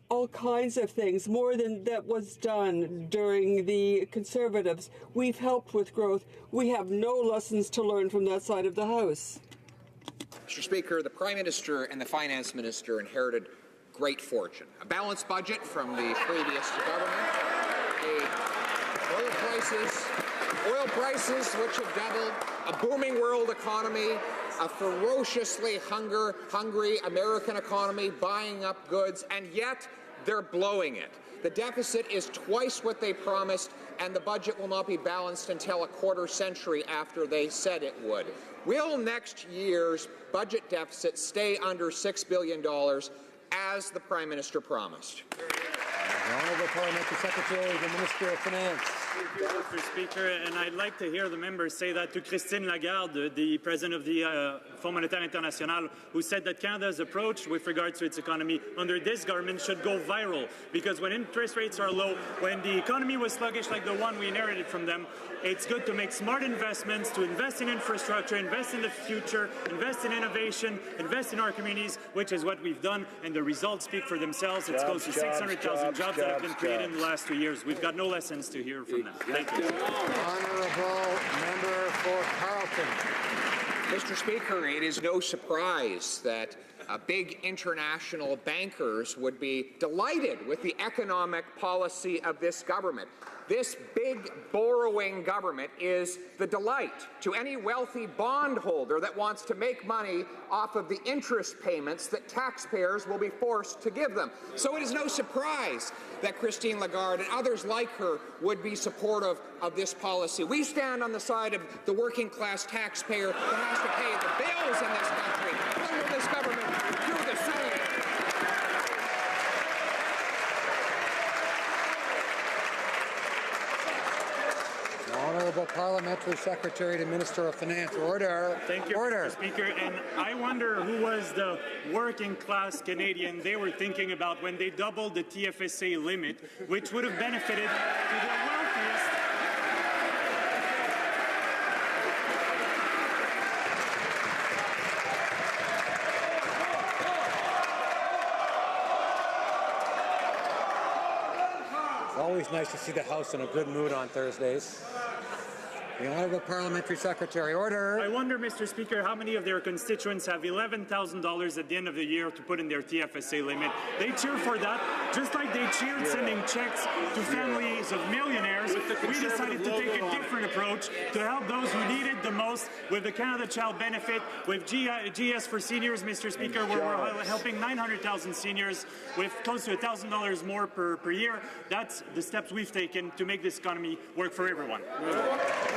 all kinds of things, more than that was done during the Conservatives. We've helped with growth. We have no lessons to learn from that side of the House. Mr. Speaker, the Prime Minister and the Finance Minister inherited great fortune. A balanced budget from the previous government, oil prices which have doubled, a booming world economy, a ferociously hungry American economy buying up goods, and yet they're blowing it. The deficit is twice what they promised, and the budget will not be balanced until a quarter century after they said it would. Will next year's budget deficit stay under $6 billion, as the Prime Minister promised? The Honourable Honourable Parliamentary Secretary, the Minister of Finance. Thank you, Mr. Speaker, and I'd like to hear the members say that to Christine Lagarde, the President of the Fund Monetaire International, who said that Canada's approach with regards to its economy under this government should go viral, because when interest rates are low, when the economy was sluggish like the one we inherited from them, it's good to make smart investments, to invest in infrastructure, invest in the future, invest in innovation, invest in our communities, which is what we've done, and the results speak for themselves. It's close to 600,000 jobs that have been created in the last 2 years. We've got no lessons to hear from them. Thank you. Honourable Member for Carleton. Mr. Speaker, it is no surprise that big international bankers would be delighted with the economic policy of this government. This big borrowing government is the delight to any wealthy bondholder that wants to make money off of the interest payments that taxpayers will be forced to give them. So it is no surprise that Christine Lagarde and others like her would be supportive of this policy. We stand on the side of the working class taxpayer that has to pay the bills in this country. When will this government do the same? Honourable Parliamentary Secretary to Minister of Finance. Order. Thank you, Order. Mr. Speaker. And I wonder who was the working class Canadian they were thinking about when they doubled the TFSA limit, which would have benefited to the wealthiest. It's always nice to see the House in a good mood on Thursdays. The Honourable Parliamentary Secretary. Order. I wonder, Mr. Speaker, how many of their constituents have $11,000 at the end of the year to put in their TFSA limit. They cheer for that, just like they cheered sending checks to families of millionaires. We decided to take a different approach to help those who need it the most with the Canada Child Benefit, with GS for seniors, Mr. Speaker, where we're helping 900,000 seniors with close to $1,000 more per year. That's the steps we've taken to make this economy work for everyone.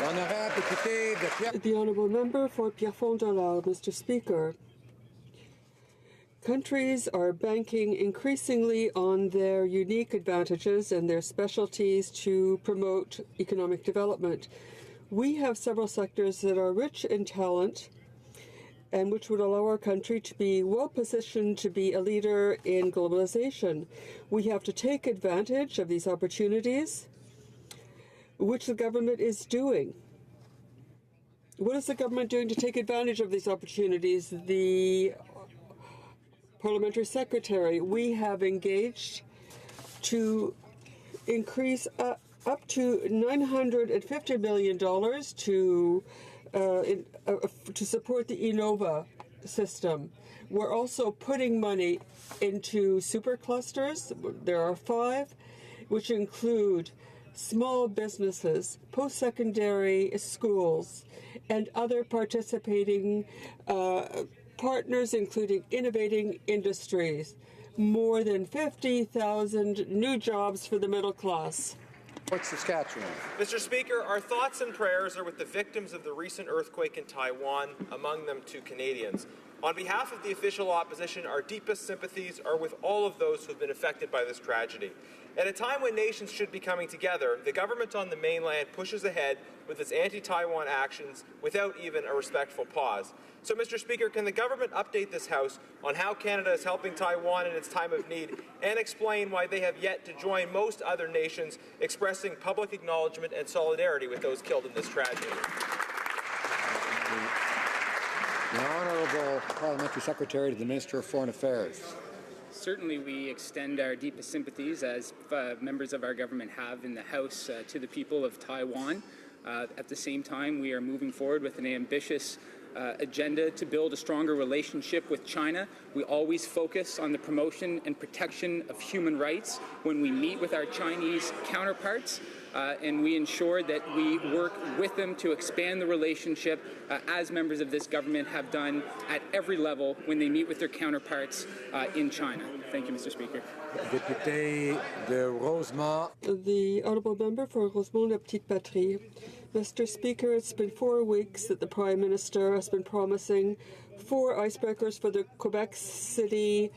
The Honourable Member for Pierrefonds-Dollard, Mr. Speaker. Countries are banking increasingly on their unique advantages and their specialties to promote economic development. We have several sectors that are rich in talent and which would allow our country to be well positioned to be a leader in globalization. We have to take advantage of these opportunities, which the government is doing. What is the government doing to take advantage of these opportunities? The Parliamentary Secretary, we have engaged to increase up to $950 million to support the Innova system. We're also putting money into superclusters. There are 5, which include small businesses, post-secondary schools, and other participating partners, including innovating industries. More than 50,000 new jobs for the middle class. Saskatchewan. Mr. Speaker, our thoughts and prayers are with the victims of the recent earthquake in Taiwan, among them 2 Canadians. On behalf of the official opposition, our deepest sympathies are with all of those who have been affected by this tragedy. At a time when nations should be coming together, the government on the mainland pushes ahead with its anti-Taiwan actions without even a respectful pause. So, Mr. Speaker, can the government update this House on how Canada is helping Taiwan in its time of need and explain why they have yet to join most other nations expressing public acknowledgement and solidarity with those killed in this tragedy? The Honourable Parliamentary Secretary to the Minister of Foreign Affairs. Certainly, we extend our deepest sympathies, as members of our government have in the House, to the people of Taiwan. At the same time, we are moving forward with an ambitious agenda to build a stronger relationship with China. We always focus on the promotion and protection of human rights when we meet with our Chinese counterparts, and we ensure that we work with them to expand the relationship, as members of this government have done at every level when they meet with their counterparts in China. Thank you, Mr. Speaker. Député de Rosemont. The Honourable Member for Rosemont-la-Petite-Patrie. Mr. Speaker, it's been 4 weeks that the Prime Minister has been promising 4 icebreakers for the Quebec City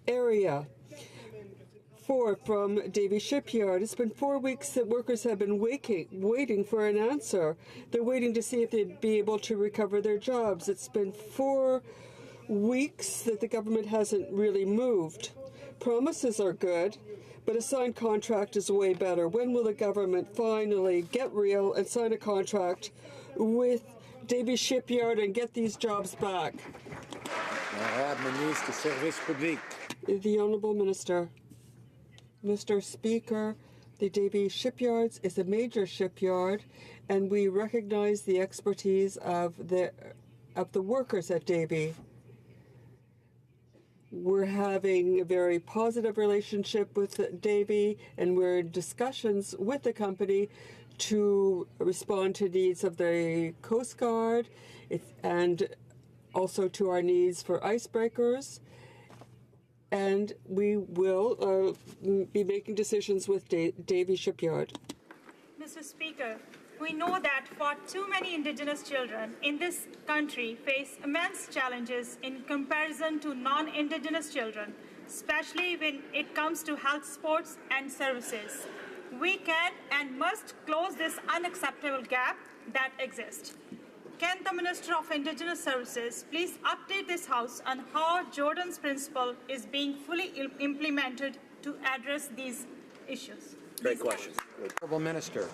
area. 4 from Davie Shipyard. It's been 4 weeks that workers have been waiting for an answer. They're waiting to see if they'd be able to recover their jobs. It's been 4 weeks that the government hasn't really moved. Promises are good, but a signed contract is way better. When will the government finally get real and sign a contract with Davie Shipyard and get these jobs back? The Honourable Minister. Mr. Speaker, the Davie Shipyards is a major shipyard, and we recognize the expertise of the workers at Davie. We're having a very positive relationship with Davie, and we're in discussions with the company to respond to needs of the Coast Guard and also to our needs for icebreakers. And we will be making decisions with Davie Shipyard. Mr. Speaker, we know that far too many Indigenous children in this country face immense challenges in comparison to non-Indigenous children, especially when it comes to health, sports, and services. We can and must close this unacceptable gap that exists. Can the Minister of Indigenous Services please update this House on how Jordan's principle is being fully implemented to address these issues? Great question. Honourable Minister.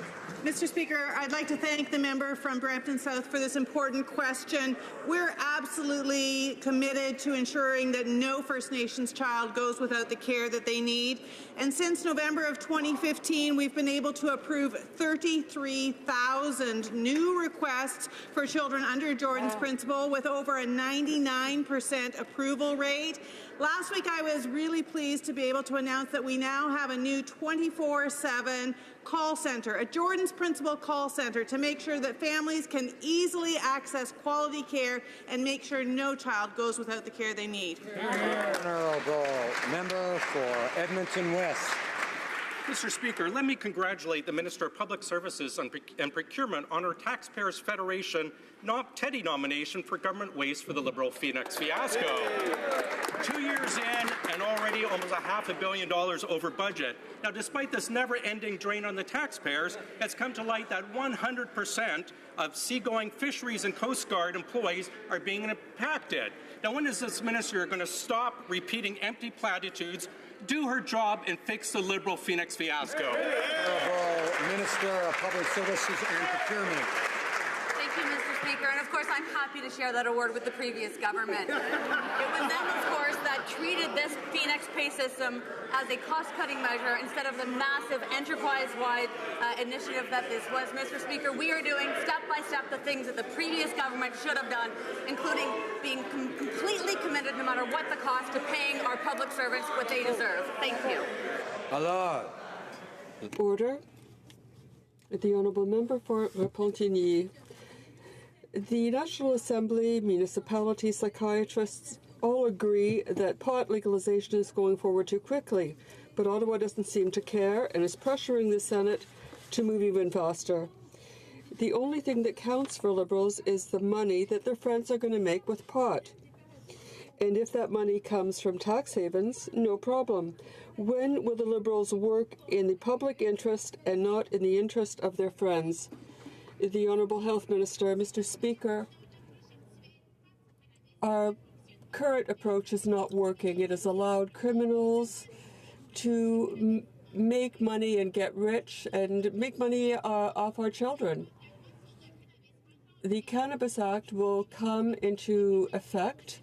Mr. Speaker, I'd like to thank the member from Brampton South for this important question. We're absolutely committed to ensuring that no First Nations child goes without the care that they need. And since November of 2015, we've been able to approve 33,000 new requests for children under Jordan's principle, with over a 99% approval rate. Last week, I was really pleased to be able to announce that we now have a new 24/7 call center, a Jordan's Principle call center, to make sure that families can easily access quality care and make sure no child goes without the care they need. Honourable Member for Edmonton West. Mr. Speaker, let me congratulate the Minister of Public Services and Procurement on her Taxpayers Federation Teddy nomination for government waste for the Liberal Phoenix fiasco. 2 years in and already almost $500 million over budget. Now, despite this never-ending drain on the taxpayers, it's come to light that 100% of seagoing fisheries and Coast Guard employees are being impacted. Now, when is this minister going to stop repeating empty platitudes, do her job, and fix the Liberal Phoenix fiasco? Honourable Minister of Public Services and Procurement. Thank you, Mr. Speaker. And of course, I'm happy to share that award with the previous government. It was them, of course, that treated this Phoenix pay system as a cost-cutting measure instead of the massive enterprise-wide initiative that this was. Mr. Speaker, we are doing step-by-step the things that the previous government should have done, including being completely committed, no matter what the cost, to paying our public servants what they deserve. Thank you. Alors. Order. The Honourable Member for Repentigny. The National Assembly, municipalities, psychiatrists all agree that pot legalization is going forward too quickly, but Ottawa doesn't seem to care and is pressuring the Senate to move even faster. The only thing that counts for Liberals is the money that their friends are going to make with pot. And if that money comes from tax havens, no problem. When will the Liberals work in the public interest and not in the interest of their friends? The Honourable Health Minister. Mr. Speaker, our current approach is not working. It has allowed criminals to make money and get rich and make money off our children. The Cannabis Act will come into effect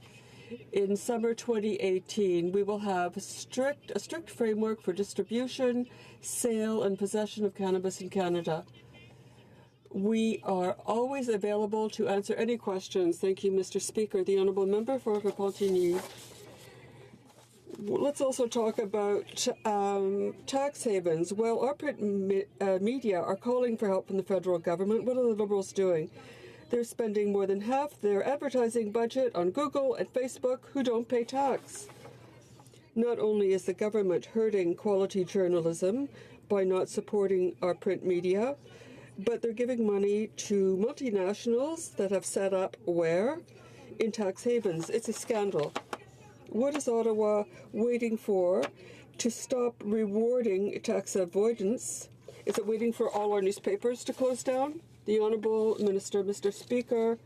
in summer 2018. We will have a strict framework for distribution, sale, and possession of cannabis in Canada. We are always available to answer any questions. Thank you, Mr. Speaker. The Honourable Member for Repentigny. Let's also talk about tax havens. Well, our print media are calling for help from the federal government. What are the Liberals doing? They're spending more than half their advertising budget on Google and Facebook, who don't pay tax. Not only is the government hurting quality journalism by not supporting our print media, but they're giving money to multinationals that have set up where? In tax havens. It's a scandal. What is Ottawa waiting for to stop rewarding tax avoidance. Is it waiting for all our newspapers to close down? The Honourable Minister, Mr. Speaker,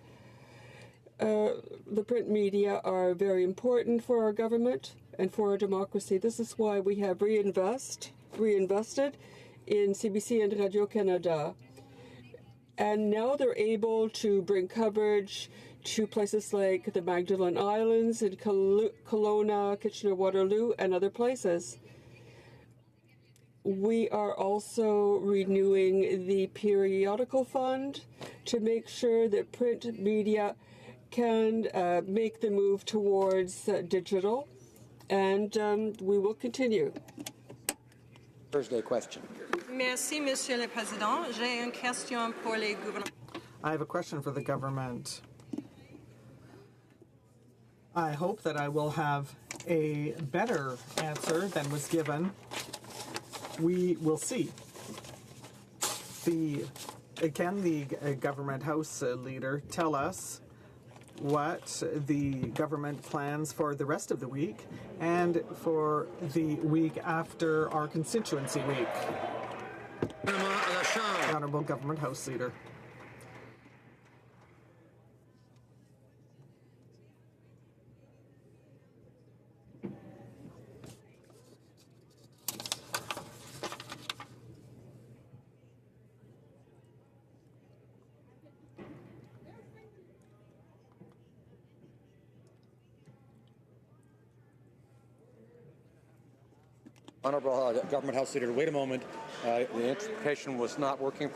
the print media are very important for our government and for our democracy. This is why we have reinvested in CBC and Radio-Canada. And now they're able to bring coverage to places like the Magdalen Islands in Kelowna, Kitchener-Waterloo, and other places. We are also renewing the periodical fund to make sure that print media can make the move towards digital, and we will continue. Thursday question. Merci, Monsieur le Président. J'ai une question pour les gouvernements. I have a question for the government. I hope that I will have a better answer than was given. We will see. Can the government House leader tell us what the government plans for the rest of the week and for the week after our constituency week? The Honourable Government House Leader. Honourable Government House Leader, wait a moment. The interpretation was not working.